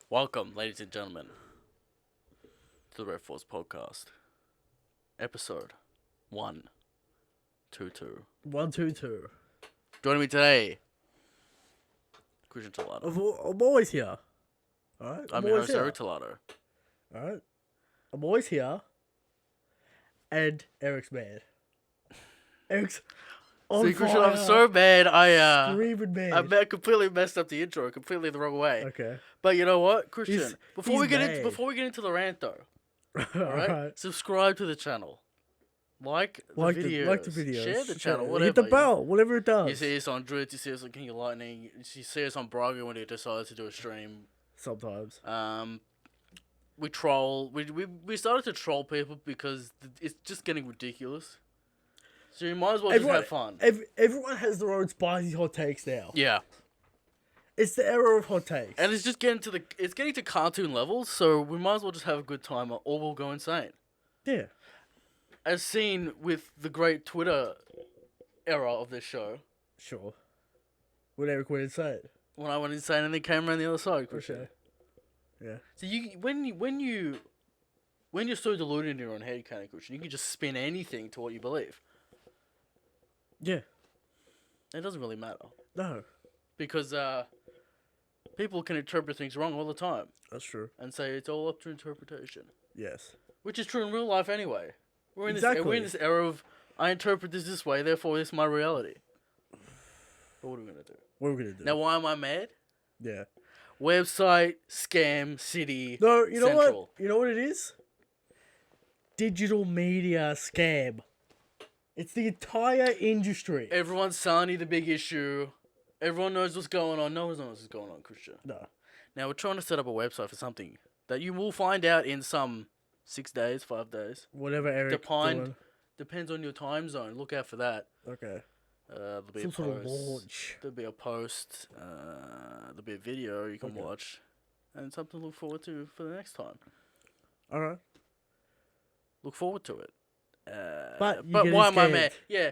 Welcome, ladies and gentlemen, to the Red Force Podcast, episode 122. 122. Joining me today, Christian Tolato. I'm always here. Alright? I'm your host, Eric Tolato. Alright? I'm always here. And Eric's mad. Eric's on See, Christian, fire. I'm so mad. Screaming mad. I completely messed up the intro, completely the wrong way. Okay. But you know what, Christian? Before we get mad. into the rant, though, Alright. subscribe to the channel, like the videos, share the channel, whatever. Hit the bell, whatever it does. You see us on Dritz, you see us on King of Lightning, you see us on Braga when he decides to do a stream. Sometimes. We troll. We started to troll people because it's just getting ridiculous. So you might as well just have fun. Everyone has their own spicy hot takes now. Yeah. It's the era of hot takes. And it's just getting to cartoon levels, so we might as well just have a good time or we'll go insane. Yeah. As seen with the great Twitter era of this show. Sure. When Eric went insane. When I went insane and then came around the other side, For sure. Yeah. So when you're so deluded in your own head, kind of Christian, you can just spin anything to what you believe. Yeah. It doesn't really matter. No. Because people can interpret things wrong all the time. That's true. And say it's all up to interpretation. Yes. Which is true in real life anyway. We're in this era of, I interpret this way, therefore this is my reality. But what are we going to do? What are we going to do? Now, why am I mad? Yeah. Website, scam, city, No, you know central. what? You know what it is? Digital media scam. It's the entire industry. Everyone's selling you the big issue. Everyone knows what's going on. No one knows what's going on, Christian. No. Now, we're trying to set up a website for something that you will find out in some 6 days, 5 days. Whatever Eric doing. Depends on your time zone. Look out for that. Okay. There'll be Some a sort post. of launch. There'll be a post. There'll be a video you can watch. And something to look forward to for the next time. Alright. Look forward to it. But why am I mad? Yeah.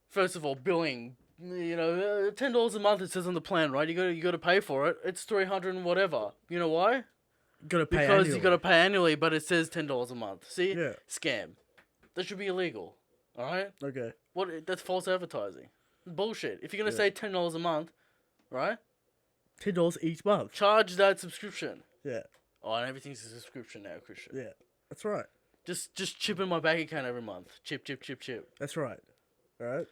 First of all, billing. $10 a month it says on the plan, right? You got to pay for it. It's $300 and whatever. You know why? Because you got to pay annually, but it says $10 a month. See? Yeah. Scam. That should be illegal. All right? Okay. That's false advertising. Bullshit. If you're going to say $10 a month, right? $10 each month. Charge that subscription. Yeah. Oh, and everything's a subscription now, Christian. Yeah. That's right. Just chip in my bank account every month. Chip. That's right. Alright.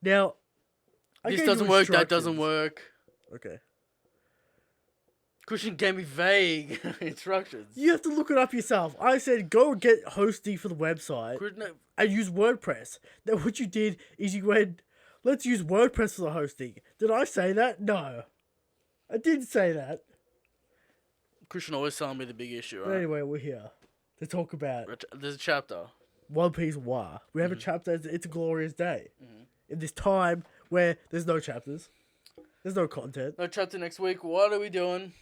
Now, this doesn't work, that doesn't work. Okay. Christian gave me vague instructions. You have to look it up yourself. I said go get hosting for the website and use WordPress. Now what you did is you went, let's use WordPress for the hosting. Did I say that? No. I didn't say that. Christian always telling me the big issue, right? But anyway, we're here to talk about There's a chapter. One Piece War. We have a chapter, it's a glorious day. In this time where there's no chapters. There's no content. No chapter next week. What are we doing?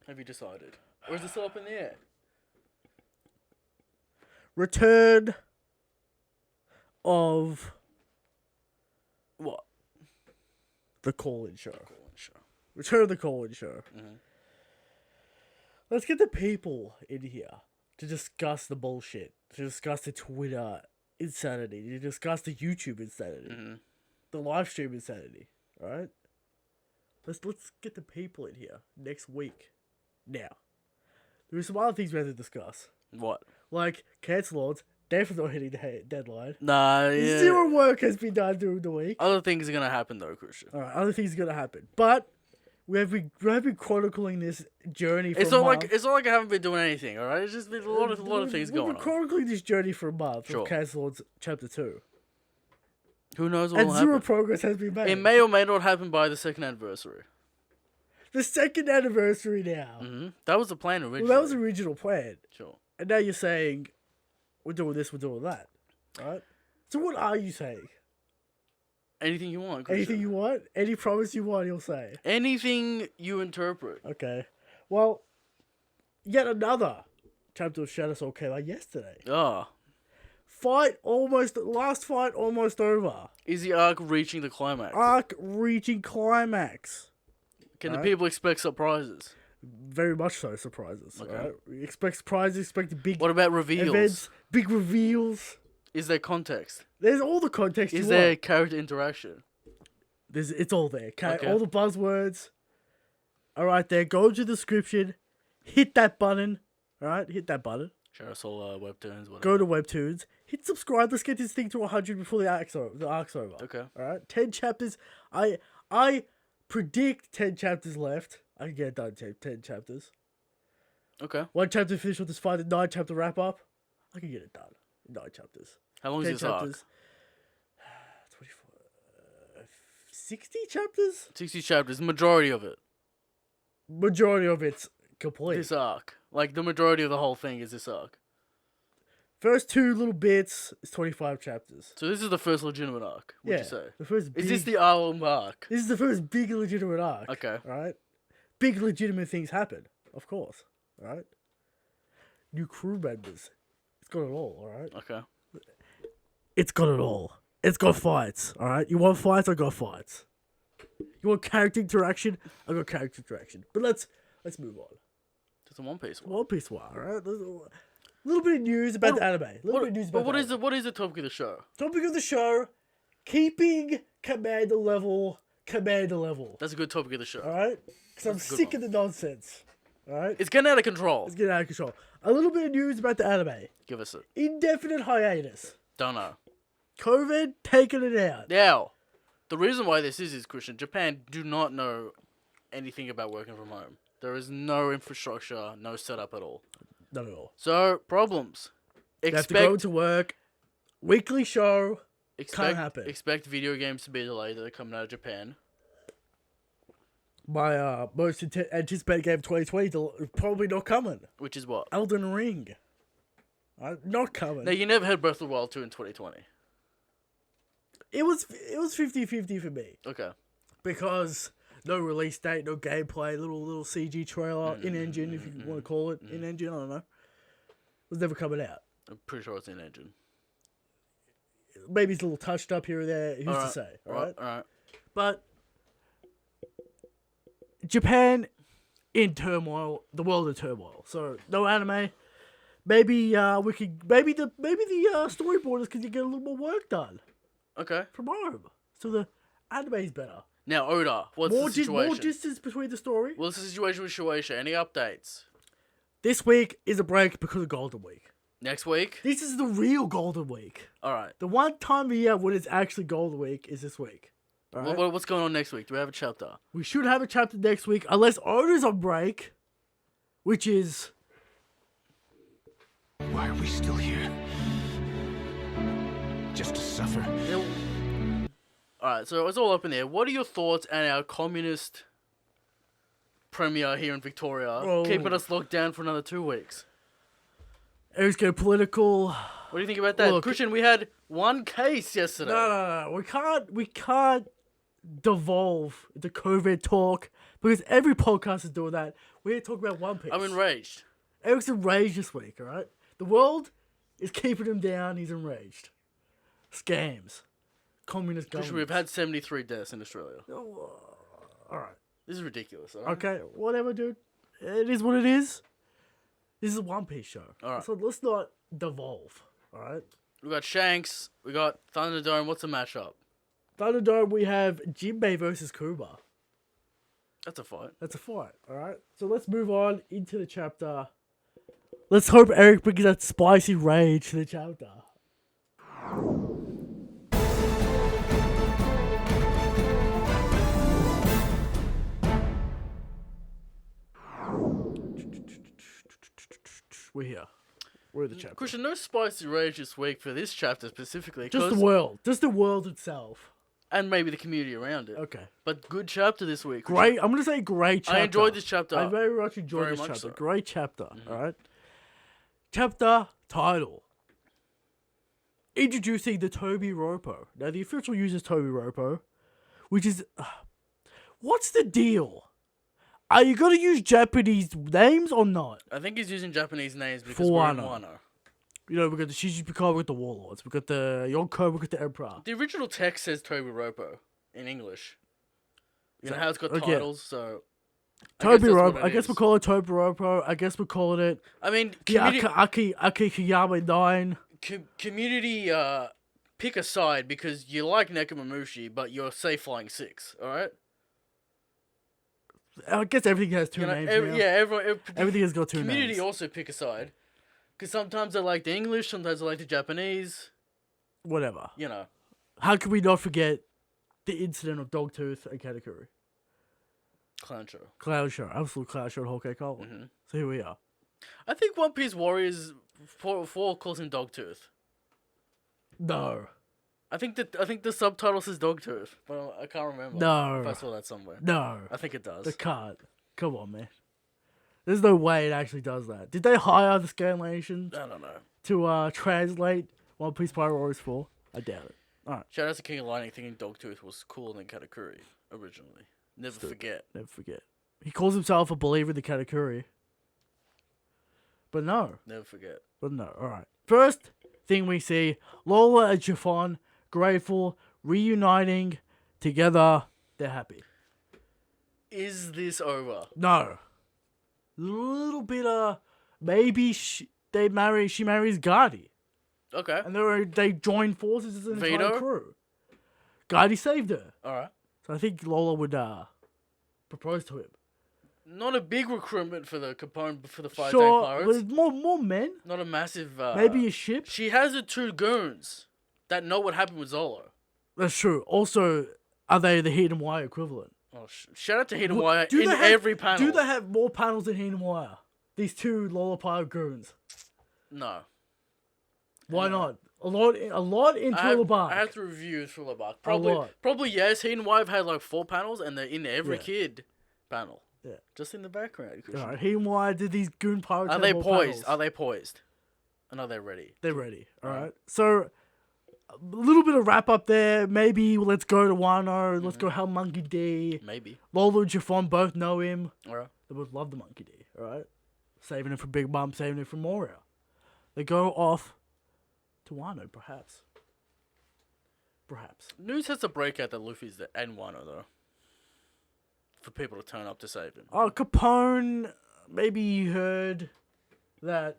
Have you decided? Or is it still up in the air? Return of What? the call-in show. Sure. Return of the call-in show. Mm-hmm. Let's get the people in here to discuss the bullshit, to discuss the Twitter insanity, to discuss the YouTube insanity, the live stream insanity. All right, let's get the people in here next week. Now, there are some other things we have to discuss, What? like cancel odds. Definitely not hitting the deadline. Nah, yeah. Zero work has been done during the week. Other things are gonna happen though, Christian. All right, other things are gonna happen, but we have been chronicling this journey for It's a not month. it's not like I haven't been doing anything. All right, it's just been a lot of things going We've been on. chronicling this journey for a month. Sure. Of Cancel Odds Chapter 2. Who knows what And will zero happen? progress has been made. It may or may not happen by the second anniversary. The second anniversary now. That was the plan originally. Well, that was the original plan. Sure. And now you're saying, we're doing this, we're doing that. Right? So what are you saying? Anything you want, Christian. Anything you want? Any promise you want, you'll say. Anything you interpret. Okay. Well, yet another chapter of Shadow Soul came out yesterday. Ah. Last fight almost over. Is the arc reaching the climax? Arc reaching climax. Can the people expect surprises? Very much so, surprises. Okay. Right? We expect surprises, expect big What about reveals? Events, big reveals. Is there context? There's all the context. Is there character interaction? It's all there. Okay? All the buzzwords are right there. Go to the description. Hit that button. Alright? Hit that button. Share us all Webtoons. Whatever. Go to Webtoons. Hit subscribe. Let's get this thing to 100 before the arc's over. Okay. Alright? 10 chapters. I predict 10 chapters left. I can get it done 10 chapters. Okay. 1 chapter finish with this fight, a 9 chapter wrap up. I can get it done. 9 chapters. How long is this arc? 24. 60 chapters? 60 chapters. Majority of it. Majority of it's complete. This arc. Like, the majority of the whole thing is this arc. First 2 little bits is 25 chapters. So this is the first legitimate arc, would you say? The first is this the arc? This is the first big legitimate arc. Okay. Right? Big legitimate things happen, of course. Alright? New crew members. It's got it all, alright? Okay. It's got it all. It's got fights, alright? You want fights? I got fights. You want character interaction? I got character interaction. But let's move on. Just a One Piece one. One Piece one, alright? A little bit of news about the anime. What is the topic of the show? Topic of the show, keeping commander level. That's a good topic of the show. Alright? Because I'm sick of the nonsense. Alright? It's getting out of control. It's getting out of control. A little bit of news about the anime. Give us it. Indefinite hiatus. Don't know. COVID taking it out. Now, the reason why this is Christian, Japan do not know anything about working from home. There is no infrastructure, no setup at all. Not at all. So, problems. They have to go to work. Weekly show. Can't happen. Expect video games to be delayed that are coming out of Japan. My most anticipated game of 2020 probably not coming. Which is what? Elden Ring. Not coming. Now, you never had Breath of the Wild 2 in 2020. It was 50-50 for me. Okay. Because no release date, no gameplay, little CG trailer, in-engine, if you want to call it. In-engine, I don't know. It was never coming out. I'm pretty sure it's in-engine. Maybe it's a little touched up here or there. Who's to say? Alright? But Japan in turmoil, the world in turmoil. So no anime. Maybe the storyboarders can get a little more work done. Okay. From home. So the anime's better. Now, Oda, what's the situation? More distance between the story. What's the situation with Shueisha? Any updates? This week is a break because of Golden Week. Next week? This is the real Golden Week. Alright. The one time of year when it's actually Golden Week is this week. Right? What's going on next week? Do we have a chapter? We should have a chapter next week, unless Oda's on break, which is... Why are we still here? Just to suffer. Alright, so it's all up in there. What are your thoughts on our communist premier here in Victoria keeping us locked down for another 2 weeks? It's going political. What do you think about that? Look, Christian, we had 1 case yesterday. No. We can't devolve into COVID talk because every podcast is doing that. We're talking about One Piece. I'm enraged. Eric's enraged this week, alright? The world is keeping him down. He's enraged. Scams. Communist government. We've had 73 deaths in Australia. Alright. This is ridiculous. Right? Okay, whatever, dude. It is what it is. This is a One Piece show. Alright. So let's not devolve. Alright? We got Shanks. We got Thunderdome. What's the matchup? Thunderdome, we have Jinbe versus Kuma. That's a fight. Alright? So let's move on into the chapter. Let's hope Eric brings that spicy rage to the chapter. We're here. We're in the chapter. Christian, no spicy rage this week for this chapter specifically. Just the world. Just the world itself. And maybe the community around it. Okay. But good chapter this week. Great. I'm going to say great chapter. I enjoyed this chapter. I very much enjoyed this chapter. So. Great chapter. Alright? Chapter title. Introducing the Toby Ropo. Now, the official uses Toby Ropo, which is... what's the deal? Are you going to use Japanese names or not? I think he's using Japanese names because we're in Wano. You know, we got the Shijipika, we got the Warlords, we got the Yonko, we got the Emperor. The original text says Toby Ropo in English. You know how it's got titles, so Tobiropo. I guess we'll call it Tobiropo. I guess we'll call it. I mean, Aki Kiyama 9. Community, pick a side because you like Nekomamushi, but you're safe flying 6. All right. I guess everything has two names. Everything has got two names. Community also pick a side, because sometimes they like the English, sometimes they like the Japanese. Whatever. You know. How can we not forget the incident of Dogtooth and Katakuri? Clown show. Absolute clown show at Whole Cake Island. Mm-hmm. So here we are. I think One Piece Warriors 4 calls him Dogtooth. No. I think the subtitle says Dogtooth, but I can't remember. No. If I saw that somewhere. No. I think it does. They can't. Come on, man. There's no way it actually does that. Did they hire the Scanlation? I don't know. To translate One Piece Pirate Warriors 4? I doubt it. Alright. Shout out to King of Lightning thinking Dogtooth was cooler than Katakuri originally. Never forget. He calls himself a believer in the Katakuri. But no. Never forget. But no. Alright. First thing we see, Lola and Chiffon, grateful, reuniting together. They're happy. Is this over? No. Little bit of maybe she marries Gardy. Okay. And they join forces as an Vito? entire crew. Gardy saved her. Alright. So I think Lola would propose to him. Not a big recruitment for the Capone for the 5-day Pirates. pirates. More men. Not a massive. Maybe a ship. She has the 2 goons that know what happened with Zolo. That's true. Also, are they the Heat and Wire equivalent? Oh, shout out to Heat and Wire in every panel. Do they have more panels than Heat and Wire? These 2 Lola Pirate goons. No. Why not? A lot in Thriller Bark. I have to review Thriller Bark. Probably yes. Heat and Wire have had like 4 panels, and they're in every kid panel. Yeah. Just in the background. Alright, Heat and Wire did these goon pirates. Are they poised? Are they poised? And are they ready? They're ready. Alright. So a little bit of wrap up there. Maybe let's go to Wano. Let's go help Monkey D. Maybe. Lola and Chiffon both know him. Alright. They both love the Monkey D. Alright. Saving it for Big Mom, saving it for Moria. They go off to Wano, perhaps. News has to break out that Luffy's and Wano though. For people to turn up to save him. Oh, Capone, maybe he heard that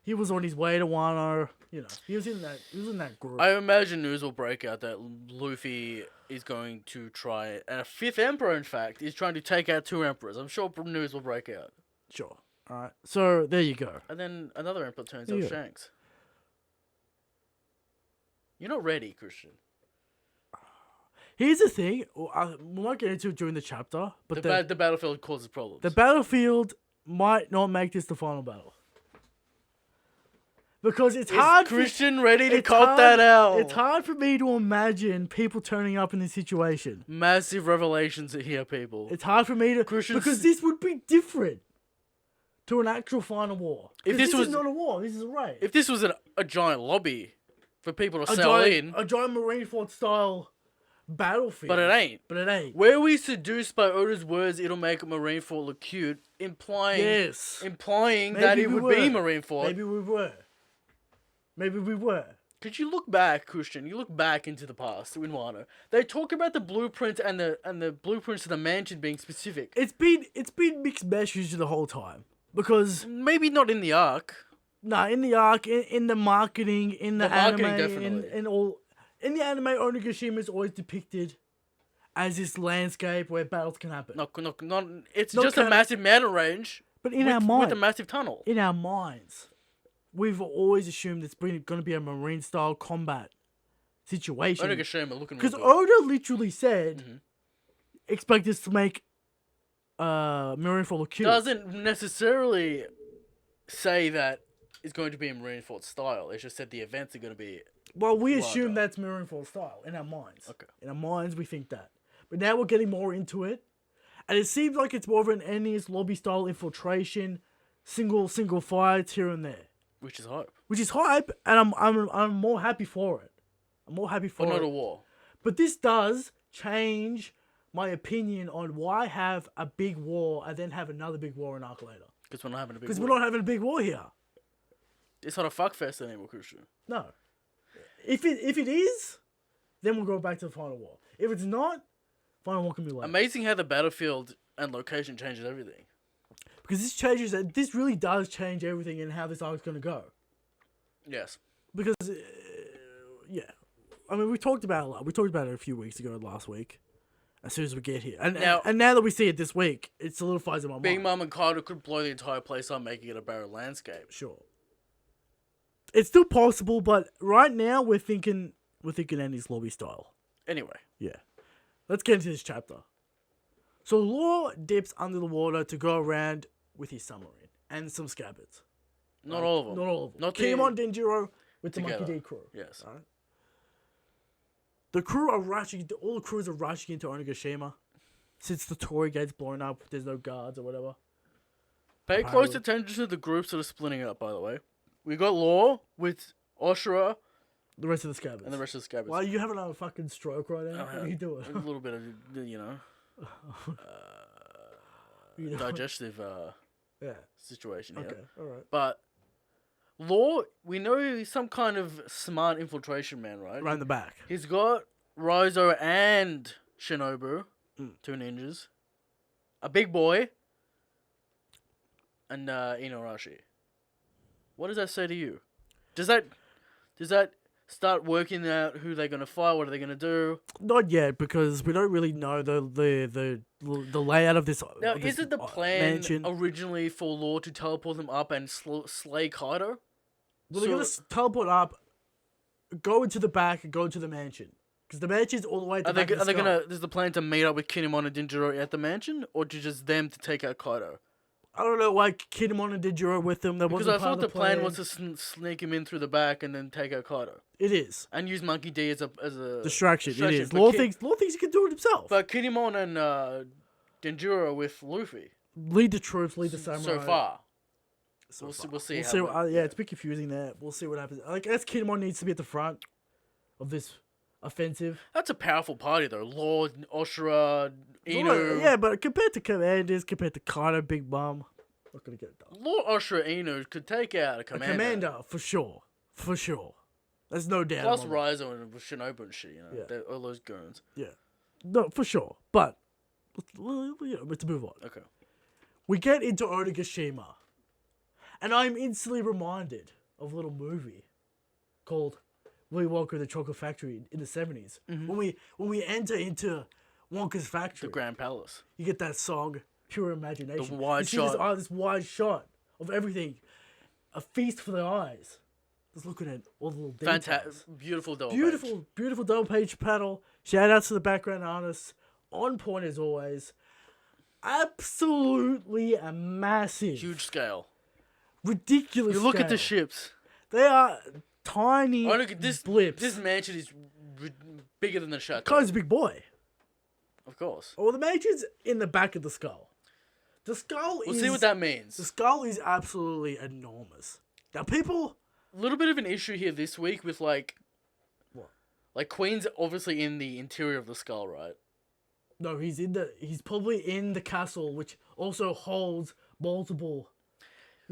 he was on his way to Wano. You know, he was in that group. I imagine news will break out that Luffy is going to try, and a 5th emperor, in fact, is trying to take out 2 emperors. I'm sure news will break out. Sure. Alright. So, there you go. And then another emperor turns up Shanks. You're not ready, Christian. Here's the thing. We might get into it during the chapter, but the battlefield causes problems. The battlefield might not make this the final battle. Because it's hard. Christian ready to cop that out? It's hard for me to imagine people turning up in this situation. Massive revelations here, people. It's hard for me to... Because this would be different to an actual final war. If this is not a war, this is a raid. If this was a giant lobby for people to sell in... A giant Marineford style battlefield. But it ain't. Where we seduced by Oda's words, it'll make Marineford look cute, implying that it would be Marineford. Maybe we were. Could you look back, Christian? You look back into the past in Wano. They talk about the blueprint and the blueprints of the mansion being specific. It's been mixed messages the whole time because maybe not in the arc. No, in the arc, in the marketing, in the anime, definitely. In the anime, Onigashima is always depicted as this landscape where battles can happen. It's just a massive mountain range. But in our mind, with a massive tunnel. In our minds, we've always assumed it's going to be a marine style combat situation. Onigashima looking because Oda literally said, expect us to make Marineford look cute. Doesn't necessarily say that it's going to be in Marineford style. It's just said the events are going to be. Well, we assume that's Marineford style in our minds. Okay. In our minds, we think that. But now we're getting more into it. And it seems like it's more of an Ennies lobby style infiltration, single fights here and there. Which is hype. And I'm more happy for it. But not a war. But this does change my opinion on why have a big war and then have another big war an arc later. Because we're not having a big war. Because we're not having a big war here. It's not a fuckfest anymore, Christian. No. If it is, then we'll go back to the final war. If it's not, final war can be later. Amazing how the battlefield And location changes everything. Because this really does change everything in how this arc's going to go. Yes. Because, yeah. I mean, we talked about it a lot. We talked about it a few weeks ago, last week. As soon as we get here. And now that we see it this week, it solidifies in my mind. Big Mom and Carter could blow the entire place up, making it a barren landscape. Sure. It's still possible, but right now we're thinking Andy's lobby style. Anyway. Yeah. Let's get into this chapter. So Law dips under the water to go around with his submarine and some scabbards. Not all of them. Not all of them. Not Kinemon Denjiro with together. the Monkey D crew. Yes. Right? The crew are rushing. All the crews are rushing into Onigashima. Since the torii gate's blown up, there's no guards or whatever. Pay close attention to the groups that are splitting up, by the way. We got Law with Oshura. The rest of the scabbards. And the rest of the scabbards. Why are you having a fucking stroke right now? What are you doing? A little bit of, digestive situation here. Okay, alright. But Law, we know he's some kind of smart infiltration man, right? Right in the back. He's got Raizo and Shinobu, 2 ninjas, a big boy, and Inuarashi. What does that say to you? Does that start working out who they're gonna fight? What are they gonna do? Not yet, because we don't really know the layout of this. Now, of this is it the plan mansion. originally for Law to teleport them up and slay Kaido? Well, they're gonna teleport up, go into the back, and go into the mansion. Because the mansion's all the way at the back of the skull. Is the plan to meet up with Kinemon and Denjiro at the mansion, or just them to take out Kaido? I don't know, like Kinemon and Denjiro with them. Because I thought the plan was to sneak him in through the back and then take out Kaido. It is. And use Monkey D as a distraction. It is. Law thinks he can do it himself. But Kinemon and Denjiro with Luffy. Lead the troops, lead the samurai. So far. We'll see. It's a bit confusing there. We'll see what happens. I guess Kinemon needs to be at the front of this offensive. That's a powerful party, though. Lord, Oshura, Inu. Yeah, but compared to Commanders, compared to Kaido, Big Mom, not gonna get it done. Lord Oshura Inu could take out a commander. A commander, for sure. There's no doubt. Plus Raizo and Shinobu and shit, all those goons. Yeah. No, for sure. But, let's move on. Okay. We get into Onigashima. And I'm instantly reminded of a little movie called Willy Wonka and the Chocolate Factory in the 70s. Mm-hmm. When we enter into Wonka's factory. The Grand Palace. You get that song, Pure Imagination. The wide shot. This wide shot of everything. A feast for the eyes. Just looking at all the little details. Fantastic. Beautiful double page. Beautiful double page panel. Shout outs to the background artists. On point as always. Absolutely a massive. Huge scale. Ridiculous You look scale. at the ships. They are tiny blips. This mansion is bigger than the chateau. Kai's a big boy. Of course. Well, the mansion's in the back of the skull. The skull We'll see what that means. The skull is absolutely enormous. Now, people... A little bit of an issue here this week with, like... What? Like, Queen's obviously in the interior of the skull, right? No, he's probably in the castle, which also holds multiple...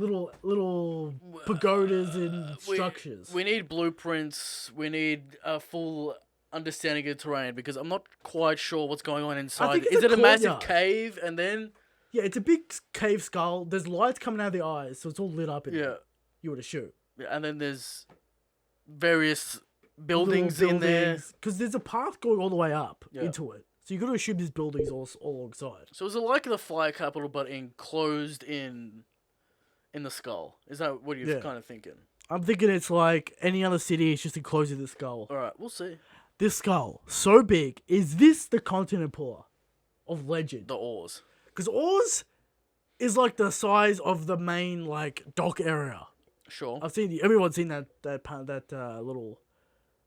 Little pagodas and structures. We need blueprints. We need a full understanding of the terrain because I'm not quite sure what's going on inside. Is it a massive cave and then? Yeah, it's a big cave skull. There's lights coming out of the eyes, so it's all lit up in there. You would assume. Yeah, and then there's various buildings in there. Because there's a path going all the way up into it. So you got to assume there's buildings all alongside. So is it like the Fire Capital but enclosed in the skull? Is that what you're kind of thinking? I'm thinking it's like any other city, it's just enclosed in the skull. Alright, we'll see. This skull, so big. Is this the continent pillar of legend? The Oars. Because Oars is like the size of the main like dock area. Sure. Everyone's seen that little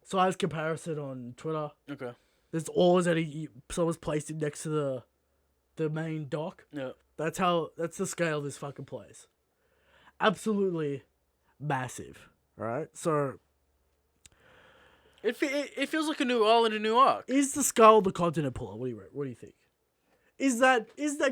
size comparison on Twitter. Okay. There's Oars that someone's placed it next to the main dock. Yeah. That's the scale of this fucking place. Absolutely massive, right? So it feels like a new island, a new arc. Is the skull the continent pillar? What do you think? Is that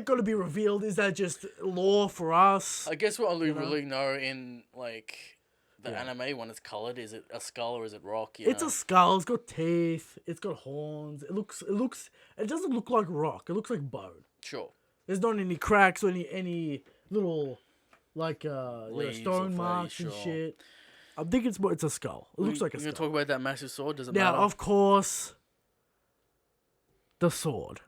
going to be revealed? Is that just lore for us? I guess we'll only really know in like the anime when it's colored. Is it a skull or is it rock? It's a skull. It's got teeth. It's got horns. It doesn't look like rock. It looks like bone. Sure. There's not any cracks or any little like Leaves stone or marks flesh and or- shit. I think it's a skull. It looks like a You're gonna skull. talk about that massive sword? Does it Now, matter? of course, the sword.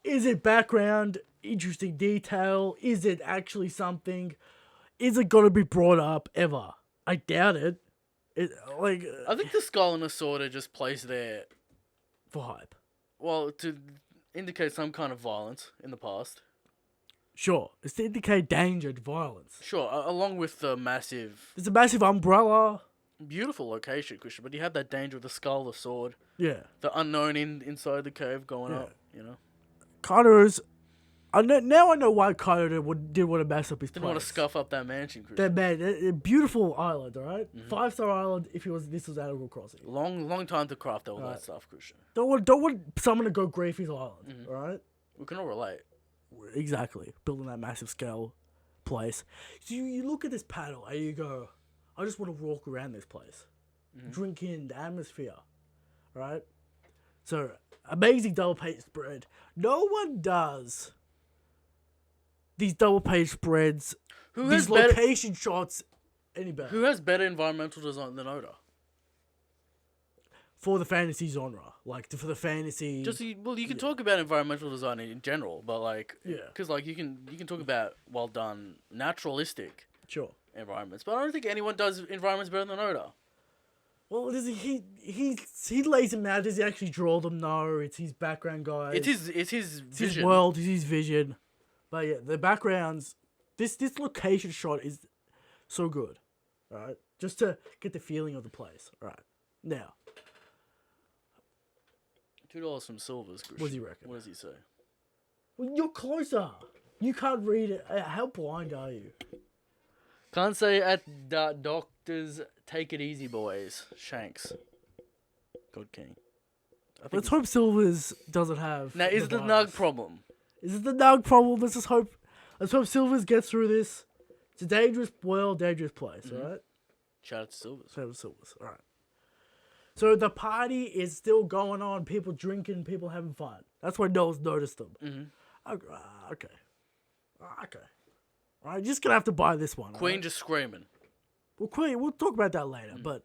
Is it background? Interesting detail? Is it actually something? Is it gonna be brought up ever? I doubt it. I think the skull and the sword are just placed there, For hype. well, to indicate some kind of violence in the past. Sure, it's to indicate danger and violence. Sure, along with the massive, There's a massive umbrella. beautiful location, Christian, but you have that danger of the skull, the sword, Yeah. the unknown inside the cave going Yeah. up, you know? Kaido's. Now I know why Kaido didn't want to mess up his Didn't want to place. scuff up that mansion, Christian. That man, a beautiful island, alright? 5-star island if this was Animal Crossing. Long time to craft all Right. that stuff, Christian. Don't want someone to go grief his island, alright? We can all relate. Exactly. Building that massive scale place. So you look at this panel and you go, I just want to walk around this place. Drink in the atmosphere. Right? So, amazing double page spread. No one does these double page spreads, Who these has better? location shots any better. Who has better environmental design than Oda? For the fantasy genre. Like, for the fantasy... You can talk about environmental design in general, but like, Yeah. because like you can talk about well done, naturalistic Sure. environments, but I don't think anyone does environments better than Oda. Well, he lays them out. Does he actually draw them? No, it's his background guys. It's his It's vision. his world, it's his vision. But yeah, the backgrounds, this location shot is so good. Alright? Just to get the feeling of the place. Alright. Now, $2 from Silvers. Christian. what do you reckon? What does he say? Well, you're closer. You can't read it. How blind are you? Can't say at the doctors. Take it easy, boys. Shanks. God King. Let's hope Silvers doesn't have. Now, is the virus. Nug problem? Is it the Nug problem? Let's hope Silvers gets through this. It's a dangerous world, dangerous place, alright? Shout out to Silvers. Silvers, alright. So the party is still going on, people drinking, people having fun. That's why no one's noticed them. Okay. Alright, just gonna have to buy this one. Queen alright? just screaming. Well, Queen, we'll talk about that later, but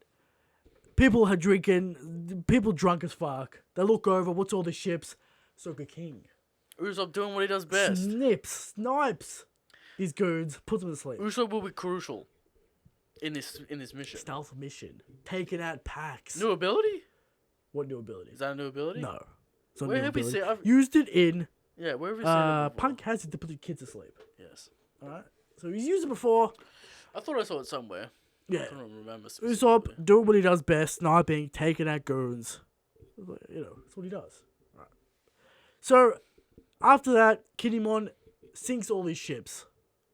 people are drinking, people drunk as fuck. They look over, what's all the ships? Soka King. Usopp doing what he does best. Snipes. These goons, puts them to sleep. Usopp will be crucial in this mission. Stealth mission. Taking out packs. New ability? What new ability? Is that a new ability? No. It's not Where new have we ability. seen- I've- Used it in Yeah, where have we seen it before? Punk has it to put the kids to sleep. Yes. Alright? So he's used it before. I thought I saw it somewhere. I Yeah. couldn't remember Usopp specifically. doing what he does best, sniping, taking out goons. You know, that's what he does. Right. So, after that, Kinemon sinks all these ships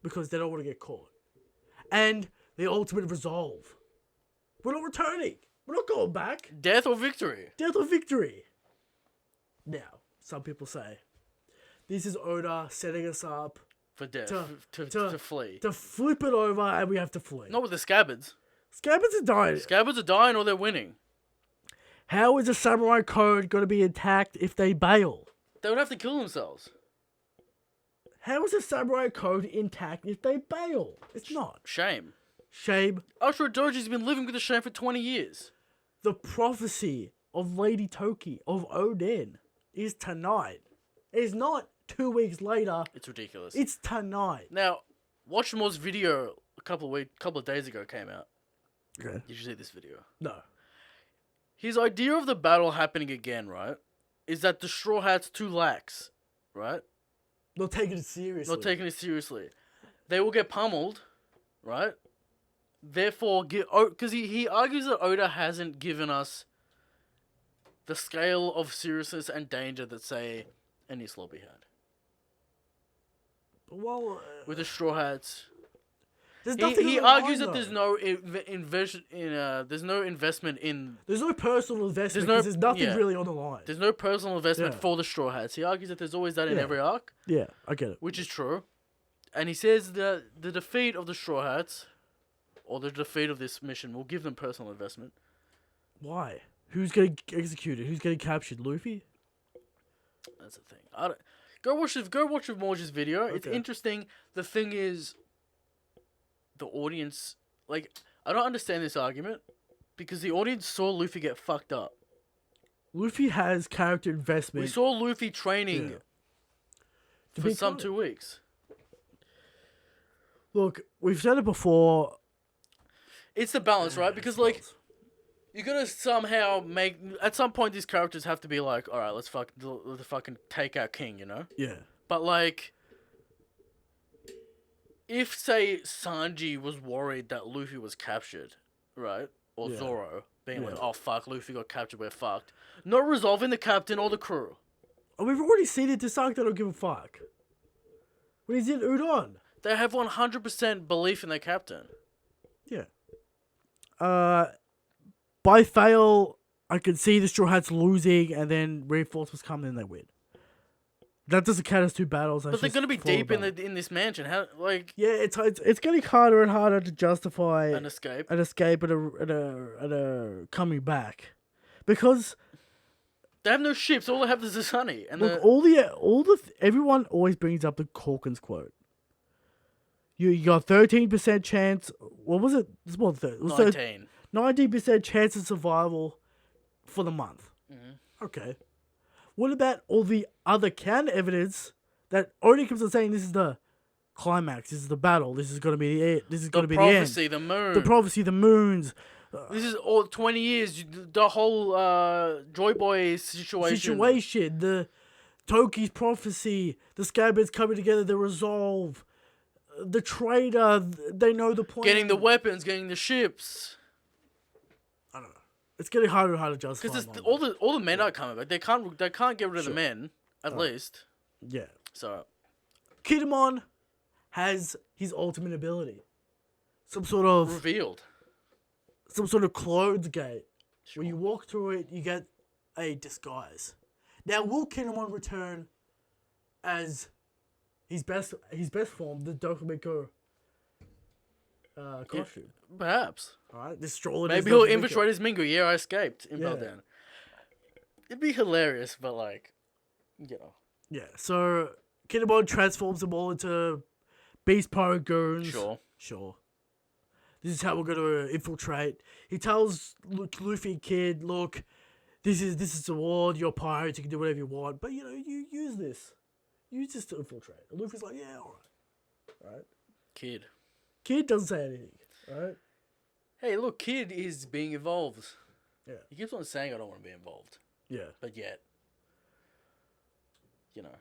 because they don't want to get caught. And the ultimate resolve. We're not returning. We're not going back. Death or victory? Death or victory. Now, some people say, this is Oda setting us up For death. To- To flee. to flip it over and we have to flee. Not with the scabbards. Scabbards are dying. Scabbards are dying or they're winning. How is the samurai code going to be intact if they bail? They would have to kill themselves. How is the samurai code intact if they bail? It's not. Shame. Shame. Ashura Doji's been living with the shame for 20 years. The prophecy of Lady Toki, of Odin, is tonight. It's not 2 weeks later. It's ridiculous. It's tonight. Now, Watchmore's video a couple of days ago came out. Okay. Did you see this video? No. His idea of the battle happening again, right, is that the Straw Hat's too lax, right? Not taking it seriously. Not taking it seriously. They will get pummeled, right? Therefore, because he argues that Oda hasn't given us the scale of seriousness and danger that, say, any Sloppy had. Well, With the Straw Hats, there's nothing he on the argues line, that there's though. there's no investment in There's no personal investment There's no- because there's nothing yeah. really on the line. there's no personal investment Yeah. for the Straw Hats. He argues that there's always that in Yeah. every arc, Yeah, I get it. which is true. And he says that the defeat of the Straw Hats, or the defeat of this mission, will give them personal investment. Why? Who's getting executed? Who's getting captured? Luffy? That's the thing. I don't, go watch Morge's video. It's Okay. interesting. The thing is, the audience, like, I don't understand this argument because the audience saw Luffy get fucked up. Luffy has character investment. We saw Luffy training To for be some quite- 2 weeks. Look, we've said it before. It's the balance, right? Because like, you gotta somehow make. At some point, these characters have to be like, all right, let's fucking take our king, you know. Yeah. But like, if say Sanji was worried that Luffy was captured, right, or Yeah. Zoro being like, Yeah. oh fuck, Luffy got captured, we're fucked. Not resolving the captain or the crew. Oh, we've already seen it. This arc, they don't give a fuck. When he's in Udon. They have 100% belief in their captain. Yeah. By fail, I could see the Straw Hats losing, and then reinforcements come and they win. That doesn't count as 2 battles. But they're gonna be deep in this mansion. How like Yeah, it's getting harder and harder to justify an escape? an escape and a coming back, because They have no ships. All they have is the Sunny. And look, everyone always brings up the Calkins quote. You got 13% chance. What was it? It's more than 19. 19% chance of survival for the month. Mm-hmm. Okay. What about all the other counter evidence that only comes on saying this is the climax, this is the battle, this is gonna be it, this is gonna be the end. Prophecy, the moon. The prophecy, the moons. This is all 20 years. The whole Joy Boy situation. The Toki's prophecy, the Scabbards coming together, the resolve, the traitor, they know the plan. Getting the weapons, getting the ships. I don't know. It's getting harder and harder to justify. Because all the men are coming back. They can't get rid of the men, at least. Yeah. So Kinemon has his ultimate ability. Some sort of revealed. clothes gate. Sure. When you walk through it, you get a disguise. Now, will Kinemon return as his best form, the Dokumiko costume? Perhaps. Alright, this stroller. Maybe he'll infiltrate his Mingo. Yeah, I escaped. Infiltrate. Yeah. It'd be hilarious, but like, you know. Yeah, so Kinemon transforms them all into Beast Pirate Goons. Sure. This is how we're going to infiltrate. He tells Luffy and Kid, look, this is the war, you're pirates, you can do whatever you want, but you know, you use this. Use this to infiltrate. And Luffy's like, yeah, alright. Right? Kid doesn't say anything, right? Hey, look, Kid is being involved. Yeah. He keeps on saying I don't want to be involved. Yeah. But yet, you know.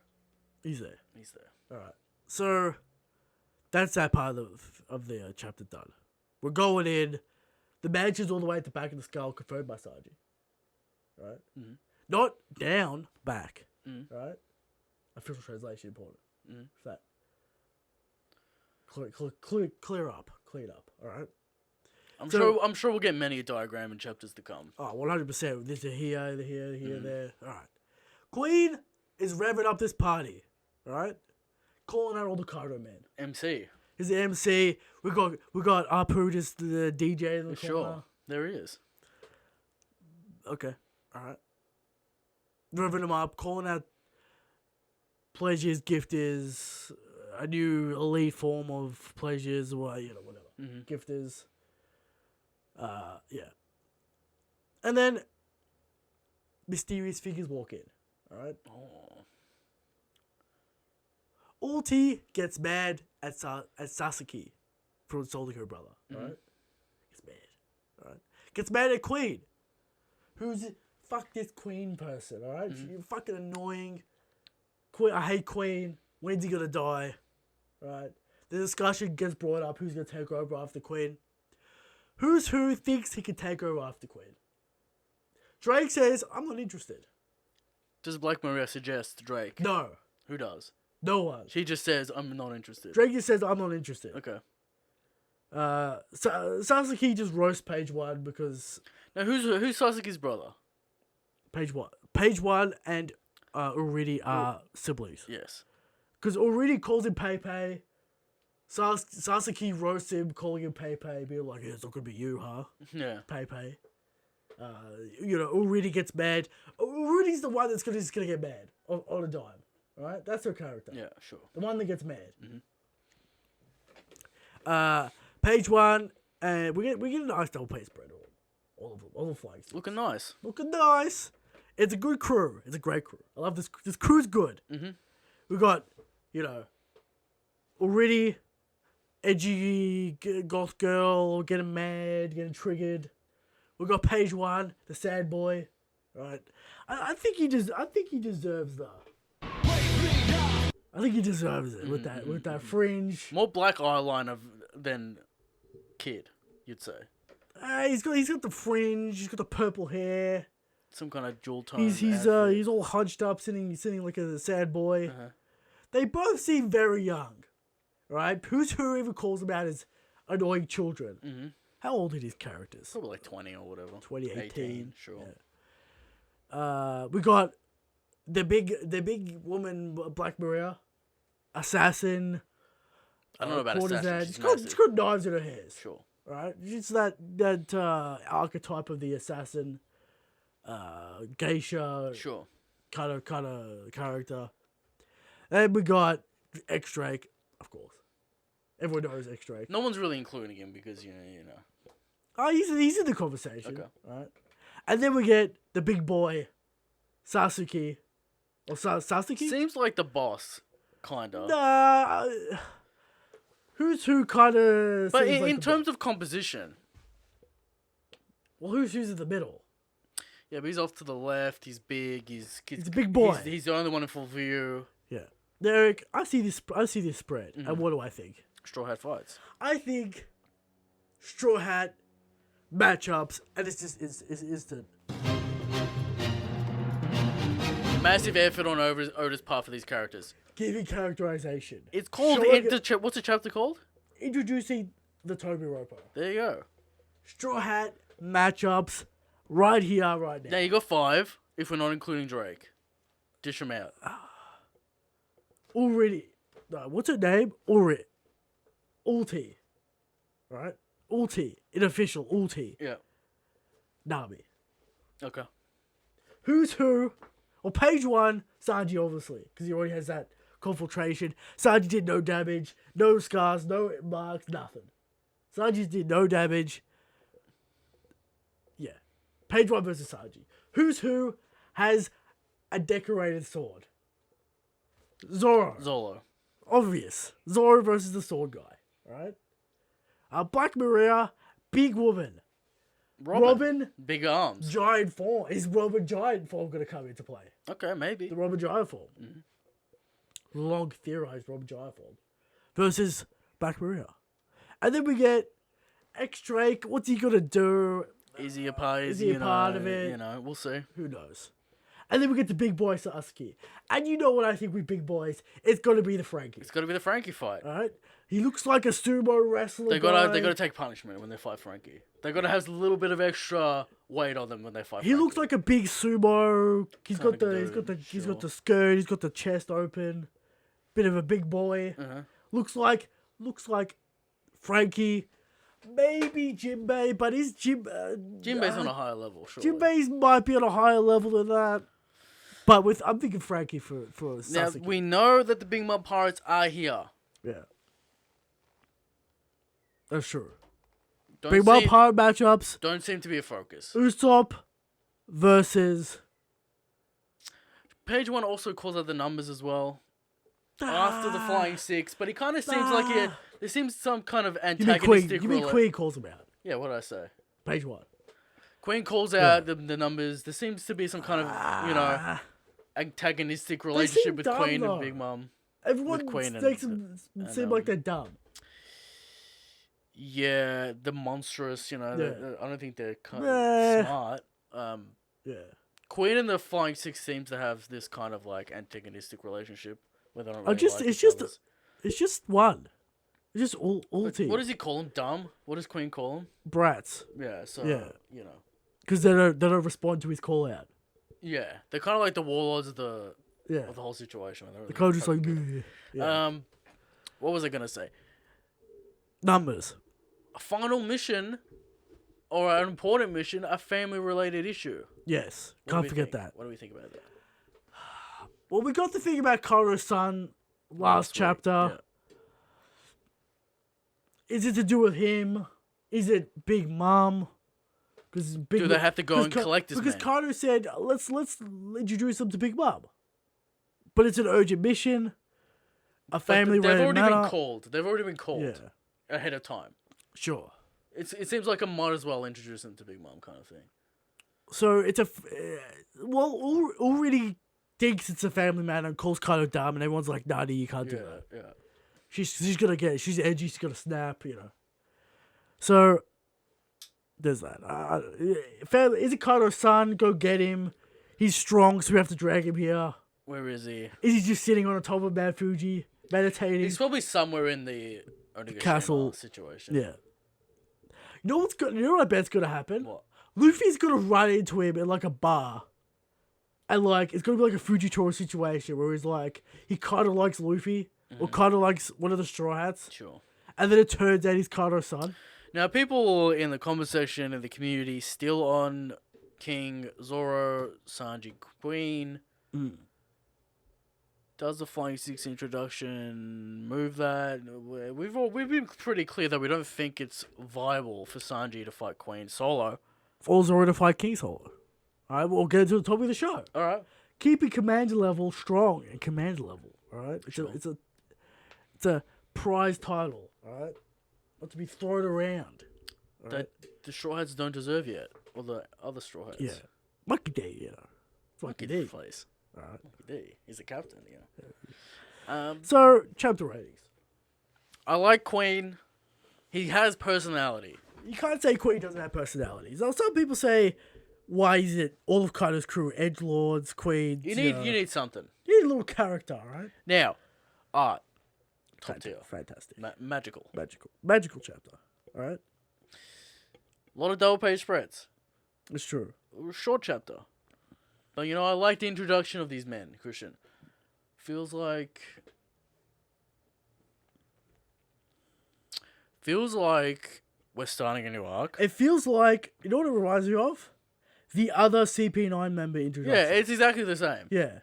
He's there. Alright. So, that's that part of the chapter done. We're going in. The mansion's all the way at the back of the skull, confirmed by Sanji. Right? Mm-hmm. Not down, back. Mm-hmm. Right? Official translation important. Mm-hmm. That. Clear up. Alright? I'm sure we'll get many a diagram in chapters to come. Oh, 100%. This is here, there. Alright. Queen is revving up this party. Alright? Calling out all the cargo men. MC. He's the MC. We got Apu, just the DJ in the corner. Sure. There he is. Okay. Alright. Revving him up, calling out pleasures, gifters, a new elite form of pleasures, or whatever. Mm-hmm. Gifters. Yeah. And then mysterious figures walk in. Alright? Oh. Ulti gets mad at Sasaki for insulting her brother. Mm-hmm. Alright? Gets mad. Alright? Gets mad at Queen. Fuck this Queen person, alright? Mm-hmm. You're fucking annoying. Queen, I hate Queen. When's he gonna die? Right? The discussion gets brought up who's gonna take over after Queen. Who thinks he can take over after Queen? Drake says, I'm not interested. Does Black Maria suggest Drake? No. Who does? No one. She just says, I'm not interested. Drake just says, I'm not interested. Okay. Sasaki just roasts Page 1 because... Now, who's Sasuke's brother? Page 1. Page 1 and Uridi are siblings. Yes. Because Uridi calls him Pepe. Sasaki roasts him, calling him Pepe, being like, yeah, it's not gonna be you, huh? Yeah. Pepe. Uridi gets mad. Uridi's the one that's just gonna get mad on a dime. Right? That's her character. Yeah, sure. The one that gets mad. Mm-hmm. Page 1, and we get a nice double page spread. All the flags. Looking nice. Looking nice. It's a good crew. It's a great crew. I love this. This crew's good. Mm-hmm. We got, already edgy goth girl getting mad, getting triggered. We got page 1, the sad boy. Right. I think he deserves the. I think he deserves it with that fringe. More black eyeliner than Kid, you'd say. He's got the fringe. He's got the purple hair. Some kind of jewel tone. He's all hunched up, sitting like a sad boy. Uh-huh. They both seem very young, right? Who even calls them out as annoying children? Mm-hmm. How old are these characters? Probably like 20 or whatever. 2018. 18, sure. Yeah. We got the big woman, Black Maria, assassin. I don't know about assassin. She's got knives in her hairs. Sure. Right? She's that archetype of the assassin, geisha. Sure. Kind of character. And we got X Drake, of course. Everyone knows X Drake. No one's really including him because you know. Oh, he's in the conversation. Okay. Right. And then we get the big boy, Sasuke. Or Sasuke? Seems like the boss, kinda. Nah. Who's who kind of. But in terms of composition. Well, who's in the middle? Yeah, but he's off to the left. He's big. He's a big boy. He's the only one in full view. Yeah. Derek, I see this spread, and what do I think? Straw Hat fights. I think Straw Hat matchups, and it's instant. Massive effort on Oda's part for these characters. Giving characterization. It's called what's the chapter called? Introducing the Toby Roper. There you go. Straw Hat matchups right here, right now. Now you got 5 if we're not including Drake. Dish them out. Already. No, what's her name? Ulti. Right? Ulti. Unofficial Ulti. Yeah. Nami. Okay. Who's who? Well, page 1, Sanji, obviously, because he already has that confiltration. Sanji did no damage, no scars, no marks, nothing. Sanji did no damage. Yeah. Page 1 versus Sanji. Who's who has a decorated sword? Zoro. Obvious. Zoro versus the sword guy. Right? Black Maria, big woman. Robin, big arms. Giant form. Is Robin giant form going to come into play? Okay, maybe. The Robin giant form. Mm-hmm. Long theorized Robin giant form. Versus Black Maria. And then we get X Drake. What's he going to do? Is he a part of it? You know, we'll see. Who knows? And then we get the big boy Sasuke. And you know what I think with big boys? It's going to be the Frankie. It's got to be the Frankie fight. All right? He looks like a sumo wrestler. They gotta take punishment when they fight Frankie. They gotta have a little bit of extra weight on them when they fight. He looks like a big sumo. He's got the skirt. He's got the chest open. Bit of a big boy. Uh-huh. Looks like Frankie. Maybe Jinbe, but is Jinbe's on a higher level? Sure. Jinbe's might be on a higher level than that. But I'm thinking Frankie for Sasuke. Now we know that the Big Mom Pirates are here. Yeah. That's true. Don't Big Mom Pirate matchups. Don't seem to be a focus. Usopp versus. Page 1 also calls out the numbers as well. After the Flying Six, but he kind of seems like there seems some kind of antagonistic. You mean Queen calls him out? Yeah, what did I say? Page 1. Queen calls out the numbers. There seems to be some kind of antagonistic relationship with Queen and Big Mom. Everyone makes them seem like they're dumb. Yeah, the monstrous, I don't think they're kind of smart. Yeah. Queen and the Flying Six seems to have this kind of like antagonistic relationship where they don't really it's just one. It's just ulti. What does he call them? Dumb? What does Queen call them? Brats. Yeah, so because they don't respond to his call out. Yeah, they're kind of like the warlords of the of the whole situation. They're kind of just like what was I gonna say? Numbers. A final mission or an important mission, a family-related issue. Yes, What do can't we forget think? that. What do we think about that? Well, we got the thing about Koro's son last week, chapter. yeah. Is it to do with him? Is it Big Mom? Because Do they have to go and collect this Because man? Karo said, let's introduce him to Big Mom. But it's an urgent mission. A family They've already matter. been called. They've already been called Yeah, ahead of time. sure. It seems like I might as well introduce them to Big Mom kind of thing. So it's already thinks it's a family matter and calls Karo dumb, and everyone's like, "Nah, you can't do that." Yeah. She's gonna get it. She's edgy. She's gonna snap. So there's that. Family, is it Karo's son? Go get him. He's strong, so we have to drag him here. Where is he? Is he just sitting on the top of Mount Fuji, meditating? He's probably somewhere in the Onigashima Castle situation. Yeah. You know what I bet's gonna happen? What? Luffy's gonna run into him in like a bar. And like it's gonna be like a Fujitora situation where he's like he kinda likes Luffy or kinda likes one of the Straw Hats. Sure. And then it turns out he's Kato's son. Now, people in the comment section in the community still on King, Zoro, Sanji, Queen. Does the Flying Six introduction move that? We've been pretty clear that we don't think it's viable for Sanji to fight Queen solo. Or Zoro to fight King solo. Alright, we'll get to the topic of the show. Alright. Keeping commander level strong and commander level. Alright? It's a prize title. Alright? Not to be thrown around. That the Straw Hats don't deserve yet. Or the other Straw Hats. Yeah. Monkey D, It's Monkey D. Place. Alright. Monkey D. He's the captain, So, chapter ratings. I like Queen. He has personality. You can't say Queen doesn't have personalities. Now, some people say, why is it all of Kaido's crew, edgelords, queens? You need something. You need a little character, right? Now, art. Top tier. Fantastic. Magical. Magical chapter. Alright? A lot of double page spreads. It's true. Short chapter. But I like the introduction of these men, Christian. Feels like we're starting a new arc. It feels like, you know what it reminds me of? The other CP9 member introduction. Yeah, it's exactly the same. Yeah.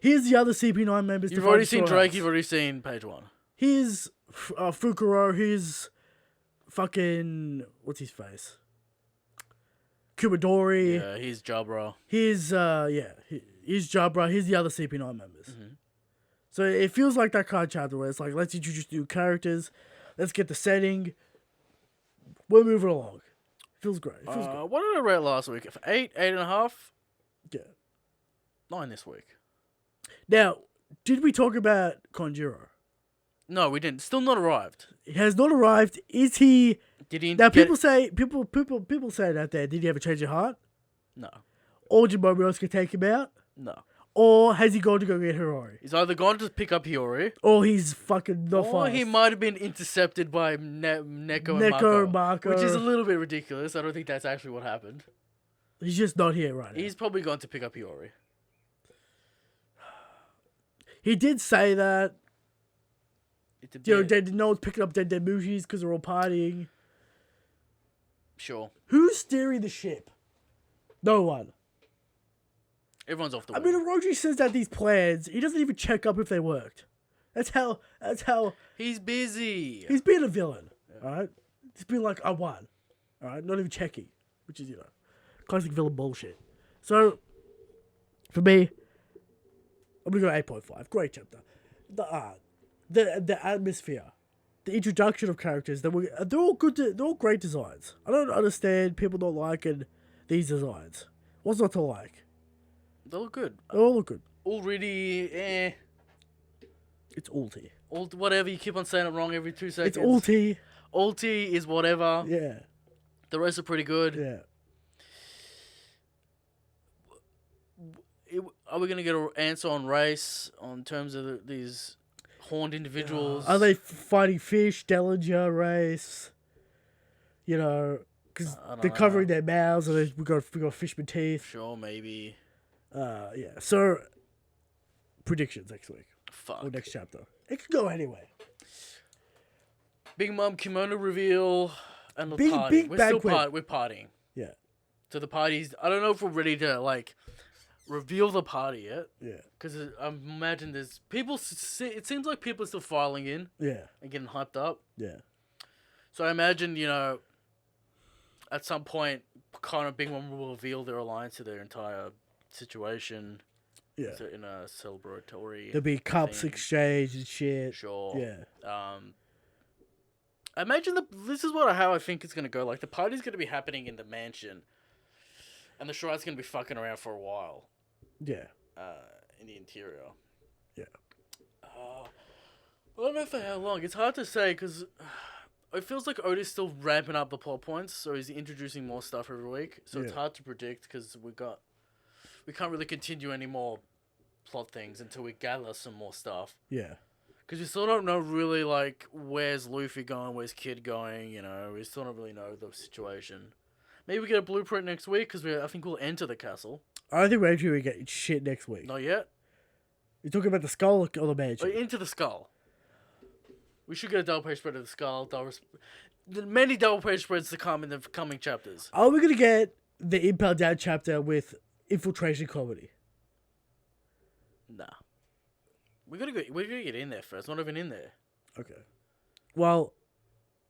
Here's the other CP9 members. You've already seen Drake, you've already seen page 1. Here's Fukuro, here's fucking, what's his face? Kumadori. Yeah, he's Jabra. Here's Jabra, here's the other CP9 members. Mm-hmm. So it feels like that kind of chapter where it's like, let's introduce new characters, let's get the setting, we're moving along. Feels great. It feels good. What did I rate last week? 8, 8.5? Yeah. 9 this week. Now, did we talk about Konjiro? No, we didn't. Still not arrived. He has not arrived. Is he? Did he? Now people say that there. Did he ever change your heart? No. Or did Momonosuke take him out? No. Or has he gone to go get Hirori? He's either gone to pick up Hiyori, or he's fucking not or fast. he might have been intercepted by Neko and Mako, which is a little bit ridiculous. I don't think that's actually what happened. He's just not here right now. He's probably gone to pick up Hiyori. He did say that. No one's picking up dead Mushi's because they're all partying. Sure. Who's steering the ship? No one. Everyone's off the I mean, Orochi says that these plans, he doesn't even check up if they worked. That's how... He's busy. He's being a villain, alright? He's been like, I won. Alright? Not even checking. Which is, classic villain bullshit. So, for me, I'm gonna go 8.5. Great chapter. The art. The atmosphere. The introduction of characters. They're all good. They're all great designs. I don't understand people not liking these designs. What's not to like? They look good. They all look good. Already, It's ulti. Whatever, you keep on saying it wrong every 2 seconds. It's ulti. Ulti is whatever. Yeah. The rest are pretty good. Yeah. Are we going to get an answer on race on terms of these horned individuals? Are they fighting fish, Dellinger race? Because they're covering their mouths and we got fishman teeth. Sure, maybe. Yeah. So, predictions next week. Fuck. Or next chapter. It could go anyway. Big Mom kimono reveal. And the Big- party. big We're still banquet. we're partying. Yeah. So the party's... I don't know if we're ready to, like, reveal the party yet. Yeah. Because I imagine there's... People... It seems like people are still filing in. Yeah. And getting hyped up. Yeah. So I imagine, you know... At some point, Kana and Big Mom will reveal their alliance to their entire situation. Yeah. So in a celebratory... There'll be cups thing. exchanged and shit. Sure. Yeah. I imagine this is how I think it's gonna go. Like the party's gonna be happening in the mansion, and the shrine's gonna be fucking around for a while. Yeah. In the interior. Yeah. I don't know for how long. It's hard to say because it feels like Oda's still ramping up the plot points, so he's introducing more stuff every week. So it's Yeah. hard to predict because we can't really continue any more plot things until we gather some more stuff. Yeah. Because we still don't know really, like, where's Luffy going, where's Kid going, you know, we still don't really know the situation. Maybe we get a blueprint next week, because I think we'll enter the castle. I don't think we're actually going to get shit next week. Not yet? You're talking about the skull or the Oh, mansion? into the skull. We should get a double page spread of the skull. Many double page spreads to come in the coming chapters. Are we going to get the Impel Down chapter with Infiltration comedy? Nah. We're gonna get in there first. Not even in there. Okay. Well,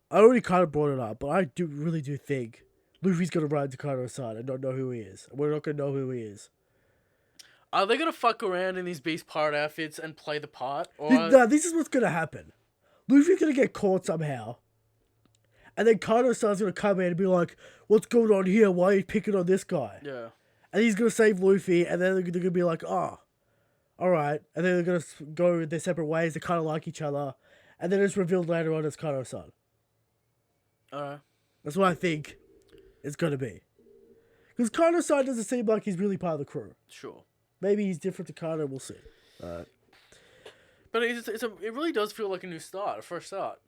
I already kind of brought it up, but I really do think Luffy's going to ride to Kaido's side and not know who he is. We're not going to know who he is. Are they gonna fuck around in these Beast Pirate outfits and play the part? Or No, this is what's going to happen. Luffy's going to get caught somehow. And then Kaido-san's going to come in and be like, what's going on here? Why are you picking on this guy? Yeah. And he's going to save Luffy, and then they're going to be like, oh, alright. And then they're going to go their separate ways. They kind of like each other. And then it's revealed later on as Kaido-san. Alright. That's what I think it's going to be. Because Kaido-san doesn't seem like he's really part of the crew. Sure. Maybe he's different to Kaido, we'll see. But it really does feel like a new start, a fresh start.